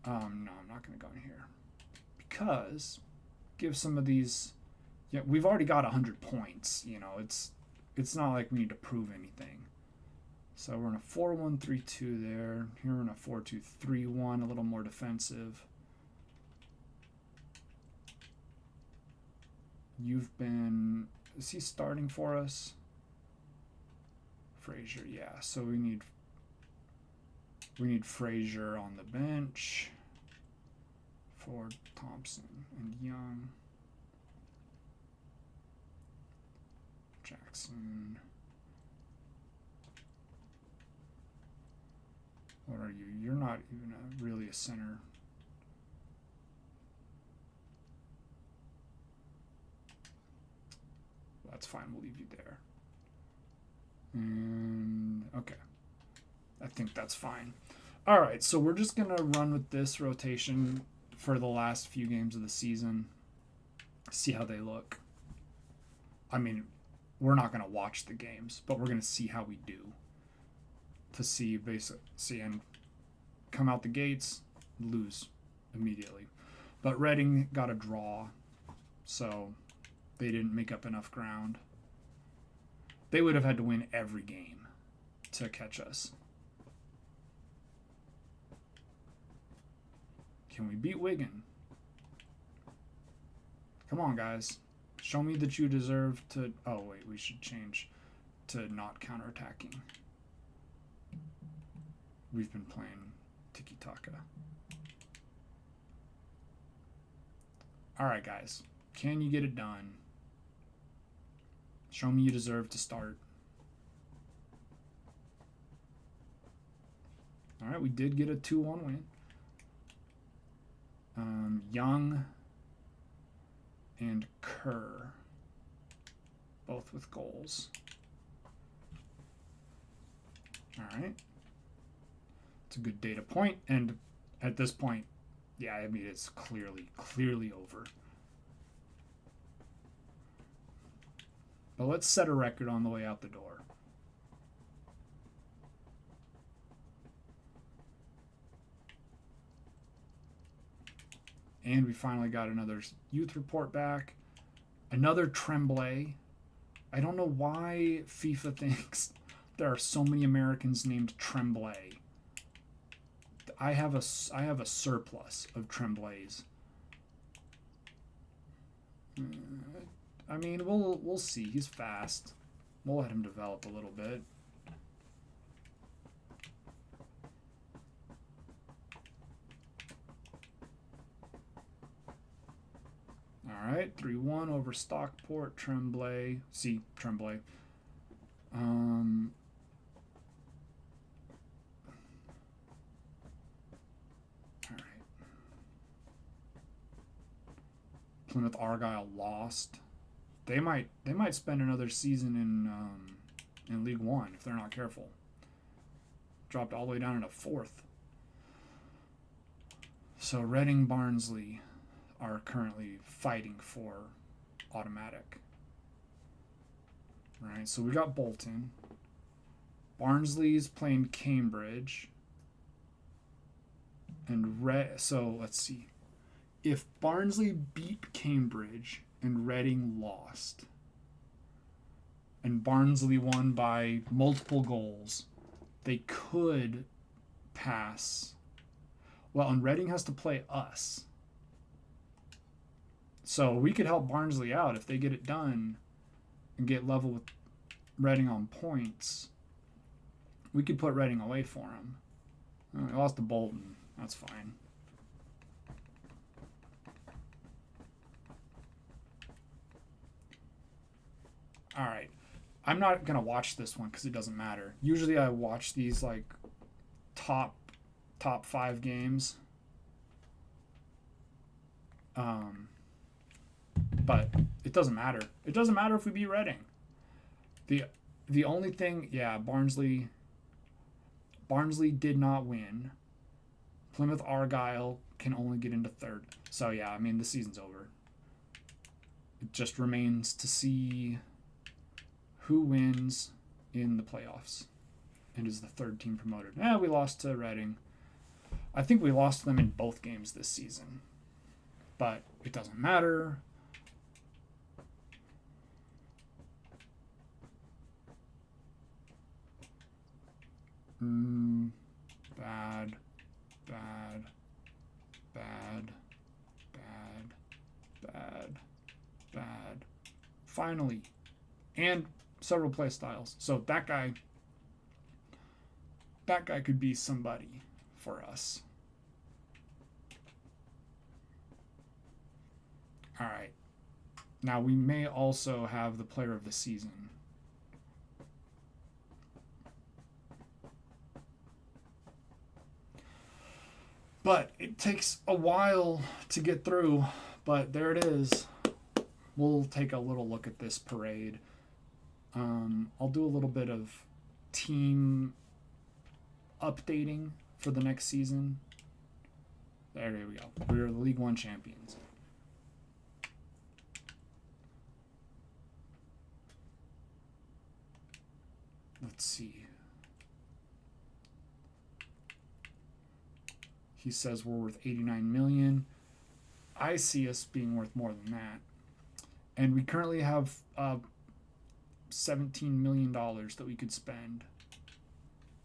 Speaker 1: No, I'm not going to go in here. Because give some of these... Yeah, we've already got 100 points. You know, it's it's not like we need to prove anything. So we're in a 4-1-3-2 there. Here we're in a 4-2-3-1, a little more defensive. You've been... Is he starting for us? Frazier, yeah. So we need Frazier on the bench for Thompson and Young. Jackson. What are you? You're not even really a center. That's fine. We'll leave you there. And okay. I think that's fine. All right. So we're just going to run with this rotation for the last few games of the season. See how they look. I mean, we're not going to watch the games, but we're going to see how we do. To see and come out the gates, lose immediately. But Reading got a draw, so they didn't make up enough ground. They would have had to win every game to catch us. Can we beat Wigan? Come on, guys. Show me that you deserve to... Oh, wait, we should change to not counterattacking. We've been playing tiki-taka. All right, guys. Can you get it done? Show me you deserve to start. All right, we did get a 2-1 win. Young and Kerr, both with goals. All right. It's a good data point, and at this point, yeah, I mean, it's clearly over. But let's set a record on the way out the door. And we finally got another youth report back. Another Tremblay. I don't know why FIFA thinks there are so many Americans named Tremblay. I have a surplus of Tremblays. I mean, we'll see. He's fast. We'll let him develop a little bit. All right, 3-1 over Stockport. Tremblay. See, Tremblay. All right. Plymouth Argyle lost. They might spend another season in League One if they're not careful. Dropped all the way down into 4th. So Reading, Barnsley are currently fighting for automatic. Right, so we got Bolton. Barnsley's playing Cambridge. And so let's see. If Barnsley beat Cambridge and Reading lost, and Barnsley won by multiple goals, they could pass. Well, and Reading has to play us. So we could help Barnsley out if they get it done and get level with Reading on points. We could put Reading away for them. We lost to Bolton. That's fine. All right. I'm not going to watch this one because it doesn't matter. Usually I watch these like top 5 games. But it doesn't matter. It doesn't matter if we beat Reading. The only thing, yeah, Barnsley did not win. Plymouth Argyle can only get into 3rd. So yeah, I mean the season's over. It just remains to see who wins in the playoffs and is the 3rd team promoted. We lost to Reading. I think we lost to them in both games this season. But it doesn't matter. Bad, bad, bad, bad, bad, bad. Finally. And several play styles. So that guy could be somebody for us. All right. Now we may also have the player of the season. But it takes a while to get through, but there it is. We'll take a little look at this parade. I'll do a little bit of team updating for the next season. There we go. We're the League One champions. Let's see. He says we're worth 89 million. I see us being worth more than that. And we currently have $17 million that we could spend.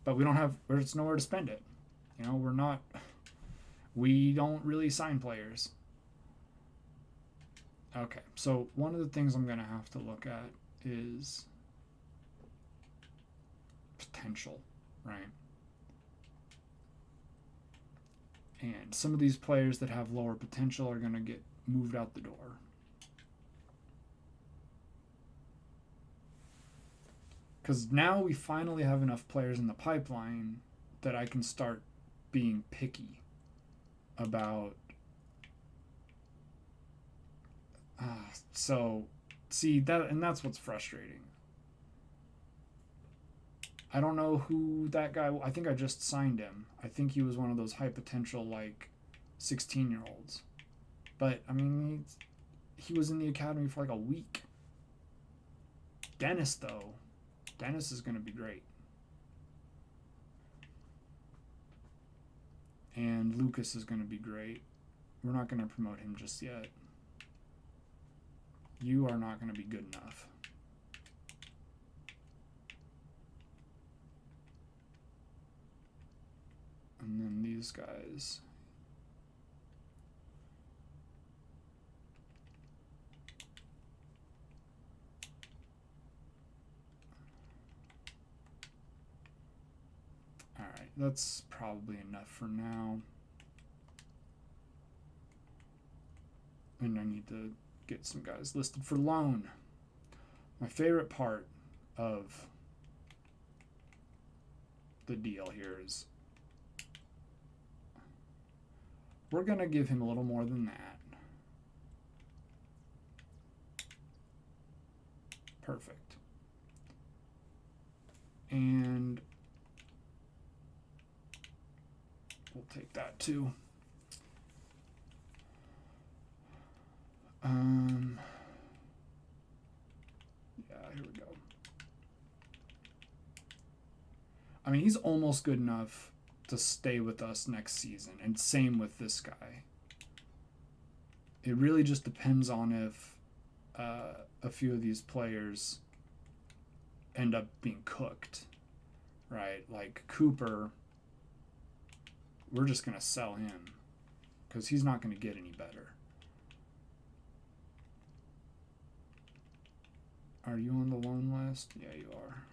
Speaker 1: But we don't have, there's nowhere to spend it. You know, we don't really sign players. Okay, so one of the things I'm going to have to look at is potential, right? And some of these players that have lower potential are going to get moved out the door. Because now we finally have enough players in the pipeline that I can start being picky about. So, see, that's what's frustrating. I don't know who that guy. I think I just signed him. I think he was one of those high potential, like, 16-year-olds. But I mean, he was in the academy for like a week. Dennis, though, Dennis is going to be great. And Lucas is going to be great. We're not going to promote him just yet. You are not going to be good enough. And then these guys. All right, that's probably enough for now. And I need to get some guys listed for loan. My favorite part of the deal here is we're going to give him a little more than that. Perfect. And we'll take that too. Yeah, here we go. I mean, he's almost good enough to stay with us next season, and same with this guy. It really just depends on if a few of these players end up being cooked, right? Like Cooper, we're just going to sell him because he's not going to get any better. Are you on the loan list? Yeah, you are.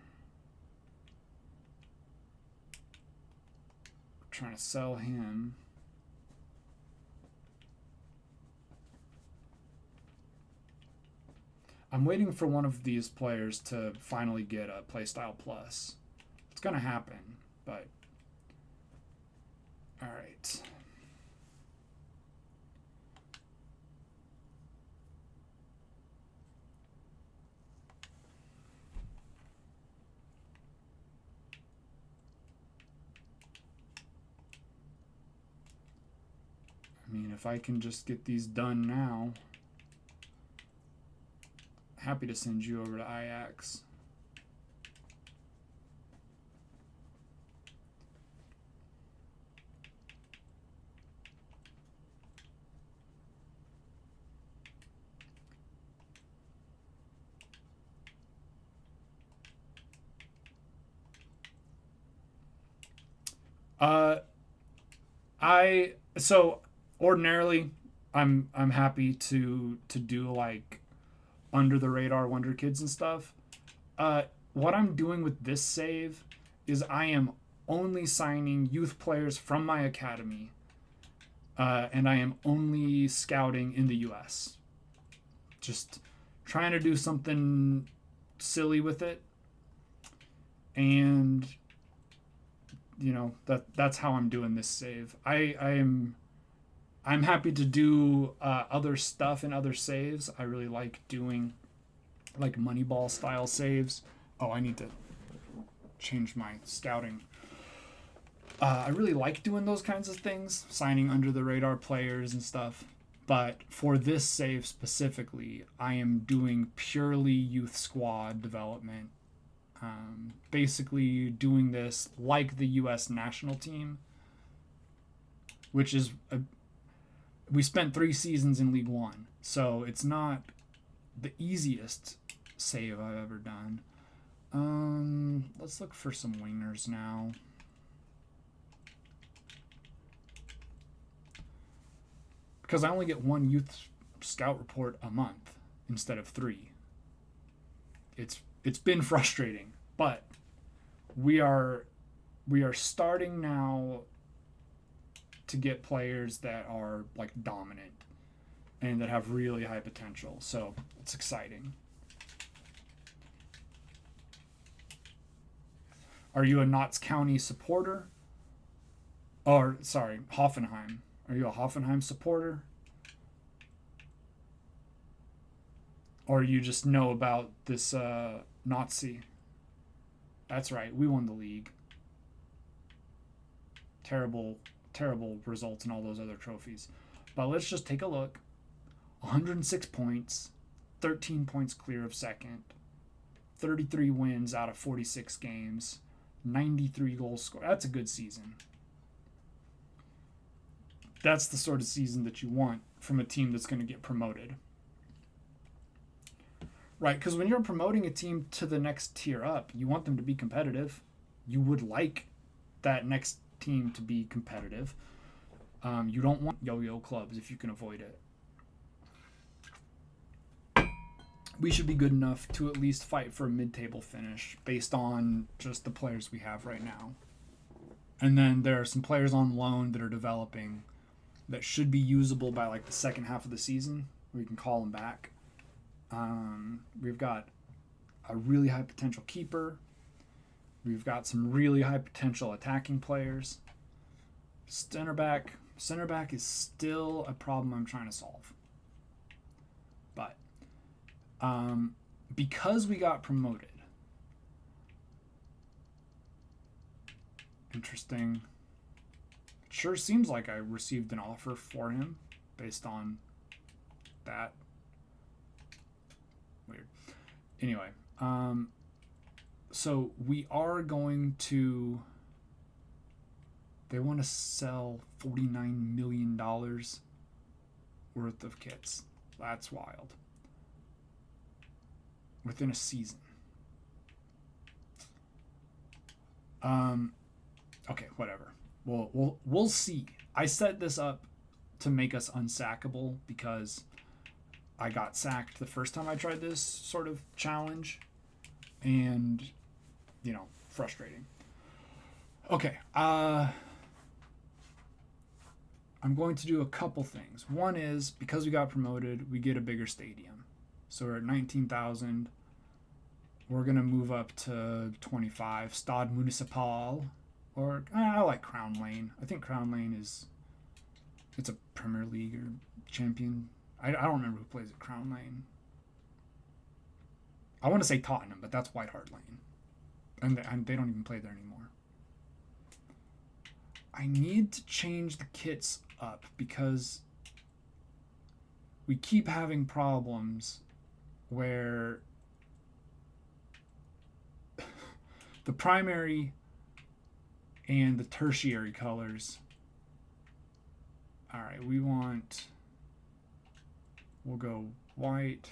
Speaker 1: We're trying to sell him. I'm waiting for one of these players to finally get a Playstyle Plus. It's going to happen, but all right. I mean, if I can just get these done now, happy to send you over to Ajax. Uh, I so ordinarily I'm happy to do like under the radar Wonder Kids and stuff. What I'm doing with this save is I am only signing youth players from my academy, and I am only scouting in the U.S. Just trying to do something silly with it, and that's how I'm doing this save. I'm happy to do other stuff in other saves. I really like doing like Moneyball style saves. Oh, I need to change my scouting. I really like doing those kinds of things, signing under the radar players and stuff. But for this save specifically, I am doing purely youth squad development. Basically, doing this like the U.S. national team, which is we spent 3 seasons in League One, so it's not the easiest save I've ever done. Let's look for some wingers now. Because I only get one youth scout report a month instead of 3. It's been frustrating, but we are starting now to get players that are like dominant and that have really high potential. So it's exciting. Are you a Notts County supporter? Or sorry, Hoffenheim. Are you a Hoffenheim supporter? Or you just know about this Nazi? That's right, we won the league. Terrible, terrible results in all those other trophies. But let's just take a look. 106 points, 13 points clear of second, 33 wins out of 46 games, 93 goals scored. That's a good season. That's the sort of season that you want from a team that's going to get promoted. Right, because when you're promoting a team to the next tier up, you want them to be competitive. You would like that next team to be competitive. You don't want yo-yo clubs if you can avoid it. We should be good enough to at least fight for a mid-table finish based on just the players we have right now. And then there are some players on loan that are developing that should be usable by like the second half of the season. We can call them back. We've got a really high potential keeper. We've got some really high potential attacking players. Center back is still a problem I'm trying to solve. But because we got promoted, interesting. It sure seems like I received an offer for him based on that. Weird. Anyway, so we are going to. They want to sell $49 million worth of kits. That's wild. Within a season. Okay, whatever. We'll see. I set this up to make us unsackable because I got sacked the first time I tried this sort of challenge, and frustrating. Okay, I'm going to do a couple things. One is because we got promoted, we get a bigger stadium. So we're at 19,000. We're going to move up to 25. Stade Municipal. Or I like Crown Lane. I think Crown Lane it's a Premier League or champion. I don't remember who plays at Crown Lane. I want to say Tottenham, but that's White Hart Lane. And they don't even play there anymore. I need to change the kits up because we keep having problems where the primary and the tertiary colors. All right, we'll go white,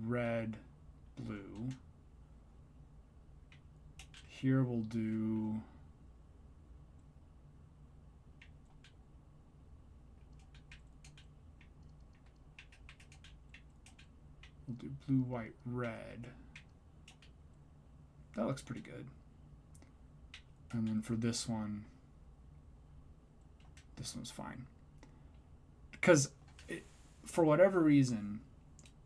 Speaker 1: red, blue. Here we'll do We'll do blue, white, red. That looks pretty good. And then for this one's fine. Because for whatever reason,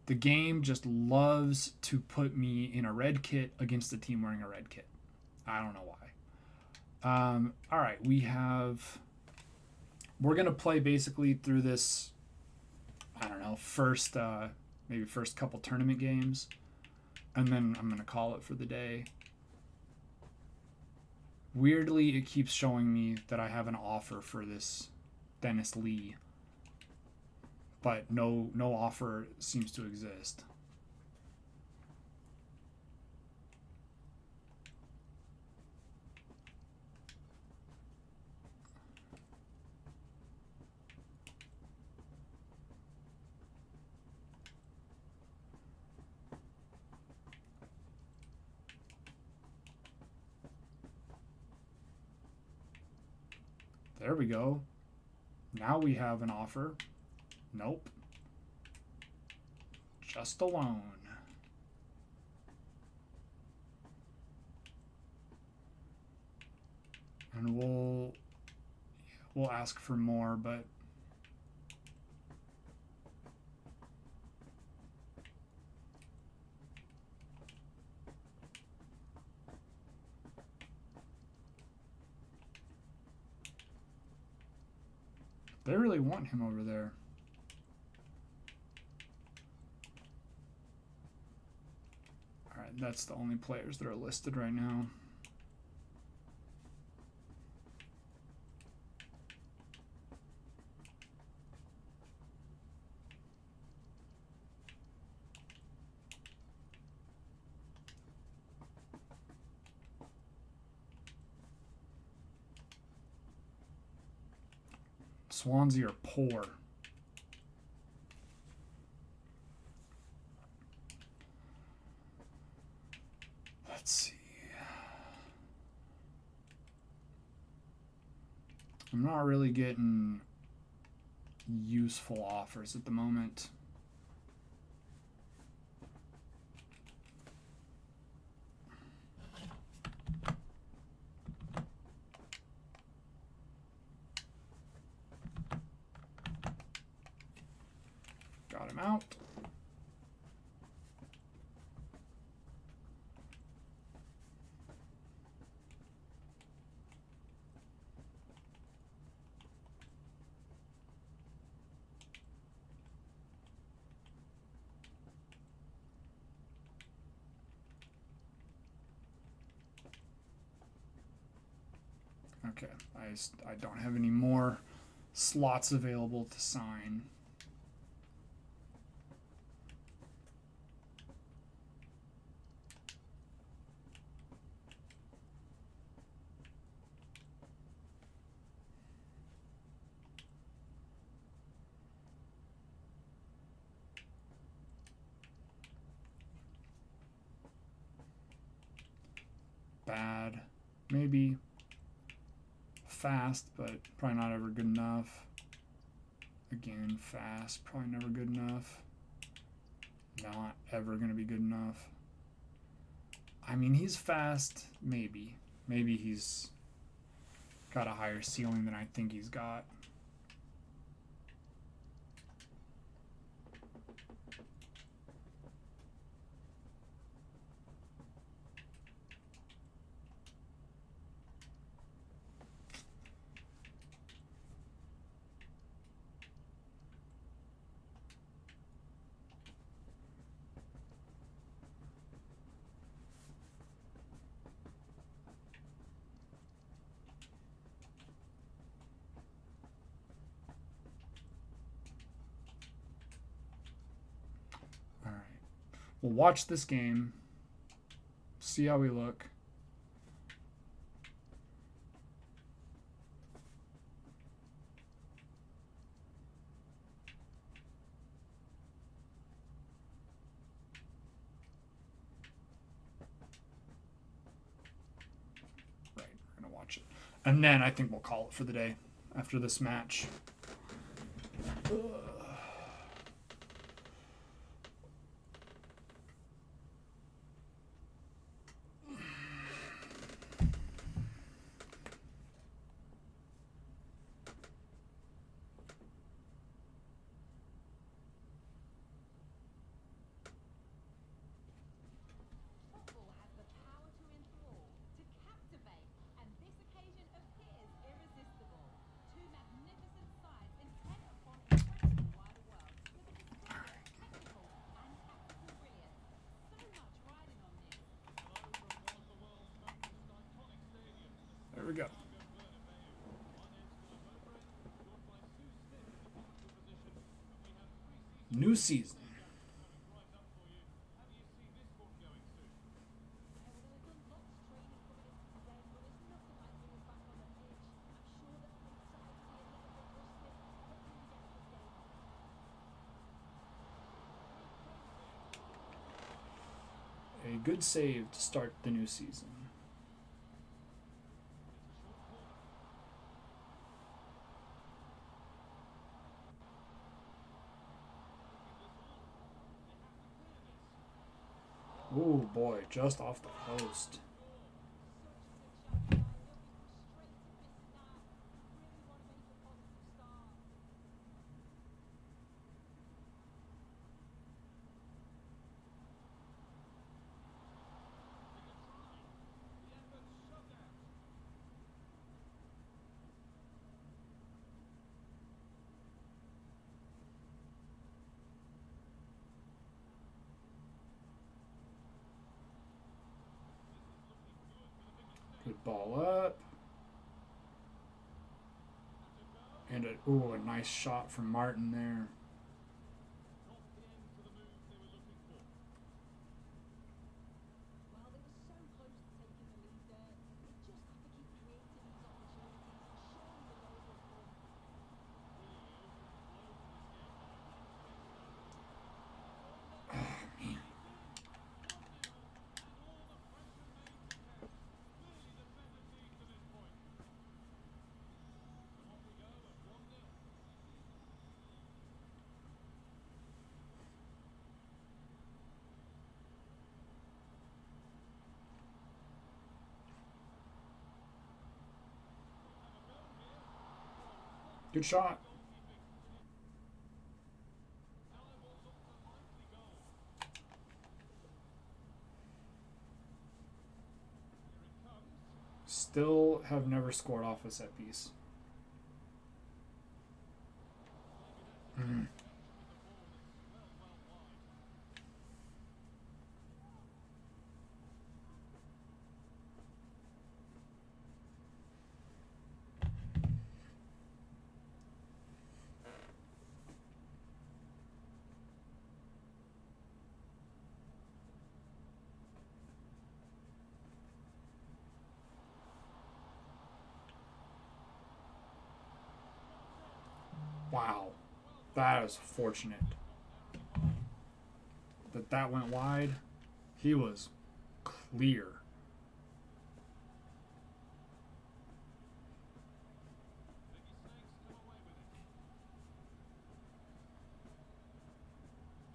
Speaker 1: the game just loves to put me in a red kit against a team wearing a red kit. I don't know why. All right, we're going to play basically through this, I don't know, maybe first couple tournament games. And then I'm going to call it for the day. Weirdly, it keeps showing me that I have an offer for this Dennis Lee. But no offer seems to exist. There we go. Now we have an offer. Nope. Just a loan. And we'll ask for more, but they really want him over there. All right, that's the only players that are listed right now. Swansea are poor. Let's see. I'm not really getting useful offers at the moment. Got him out. Okay, I don't have any more slots available to sign. Bad, maybe. Fast, but probably not ever good enough. Again, fast, probably never good enough. Not ever going to be good enough. I mean, he's fast, maybe. Maybe he's got a higher ceiling than I think he's got. We'll watch this game, see how we look. Right, we're going to watch it. And then I think we'll call it for the day after this match. go. New season. A good save to start the new season. Oh boy, just off the post. Good ball up. And a nice shot from Martin there. Good shot. Still have never scored off a set piece. Wow. That is fortunate. That went wide. He was clear.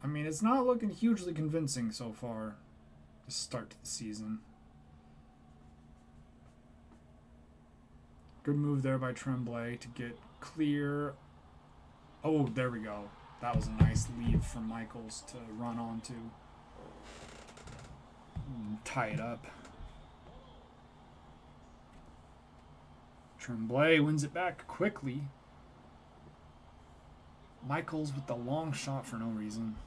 Speaker 1: I mean, it's not looking hugely convincing so far to start the season. Good move there by Tremblay to get clear. Oh, there we go. That was a nice lead from Michaels to run onto. Tie it up. Tremblay wins it back quickly. Michaels with the long shot for no reason.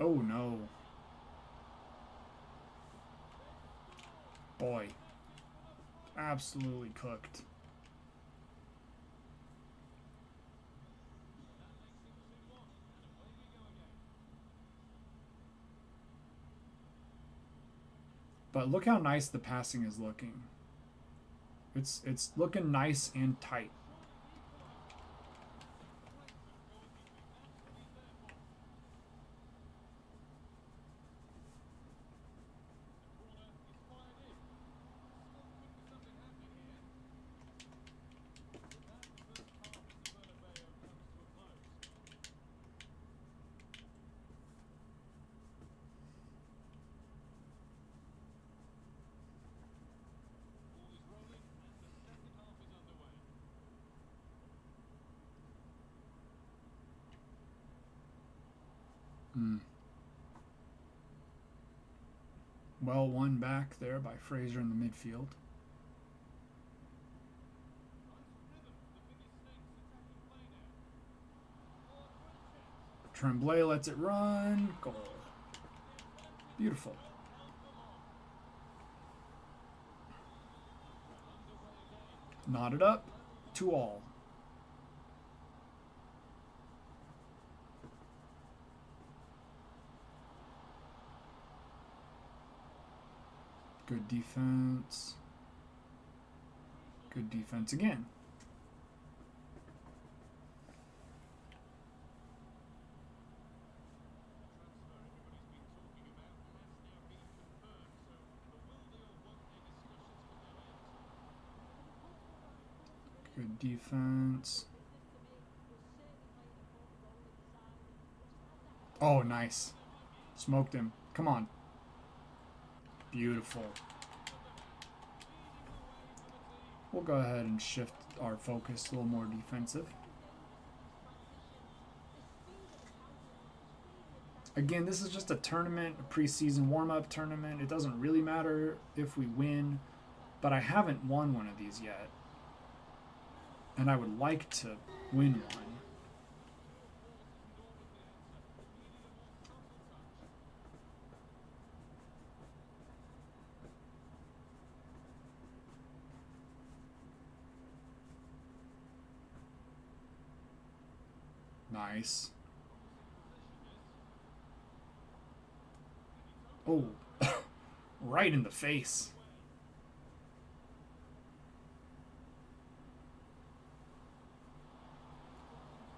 Speaker 1: Oh no. Boy. Absolutely cooked. But look how nice the passing is looking. It's looking nice and tight. Well won back there by Fraser in the midfield. Tremblay lets it run. Goal. Beautiful. Knotted up. 2-2. Good defense. Good defense again. Good defense. Oh, nice. Smoked him. Come on. Beautiful. We'll go ahead and shift our focus a little more defensive. Again, this is just a tournament, a preseason warm-up tournament. It doesn't really matter if we win, but I haven't won one of these yet. And I would like to win one. Nice. Oh, right in the face.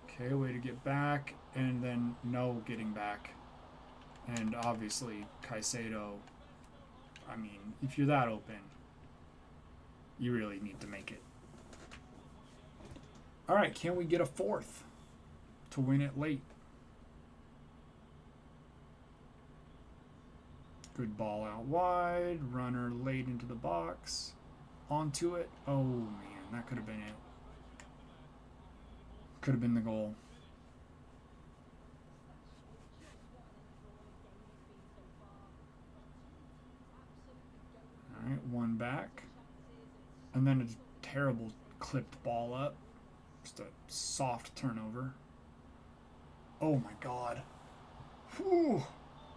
Speaker 1: Okay, way to get back, and then no getting back. And obviously, Caicedo, I mean, if you're that open, you really need to make it. All right, can we get a fourth to win it late? Good ball out wide, runner late into the box, onto it. Oh man, that could have been it. Could have been the goal. All right, one back. And then a terrible clipped ball up. Just a soft turnover. Oh my God. Whew.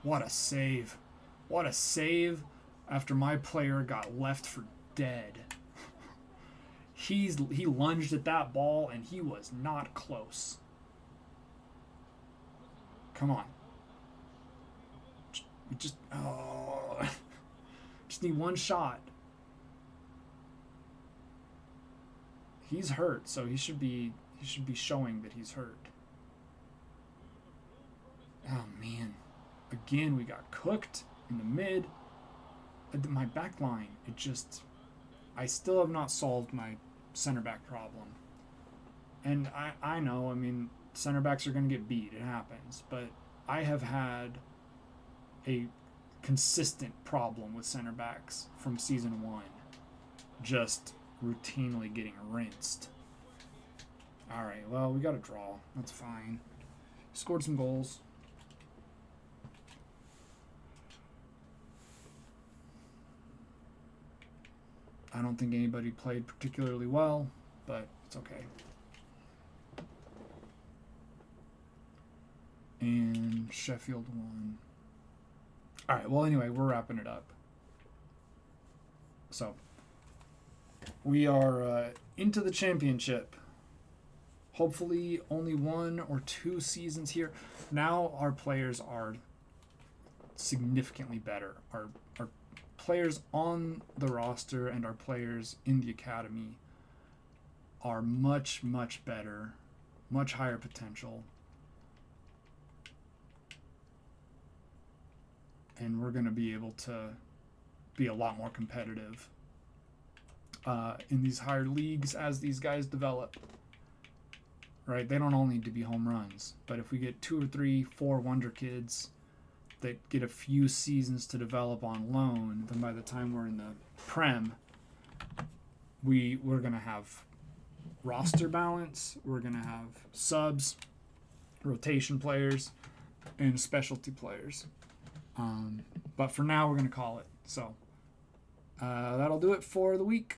Speaker 1: What a save. What a save after my player got left for dead. He lunged at that ball and he was not close. Come on. Just need one shot. He's hurt, so he should be showing that he's hurt. Oh man. Again, we got cooked in the mid. My back line, I still have not solved my center back problem. And I know, I mean, center backs are going to get beat. It happens. But I have had a consistent problem with center backs from season 1. Just routinely getting rinsed. All right, well, we got a draw. That's fine. Scored some goals. I don't think anybody played particularly well, but it's okay. And Sheffield won. All right, well, anyway, we're wrapping it up. So, we are into the championship. Hopefully only 1 or 2 seasons here. Now our players are significantly better. Our players on the roster and our players in the academy are much, much better, much higher potential. And we're going to be able to be a lot more competitive in these higher leagues as these guys develop. Right? They don't all need to be home runs. But if we get 2 or 3, 4 wonder kids that get a few seasons to develop on loan, then by the time we're in the Prem, we're going to have roster balance, we're going to have subs, rotation players, and specialty players. But for now, we're going to call it. So that'll do it for the week.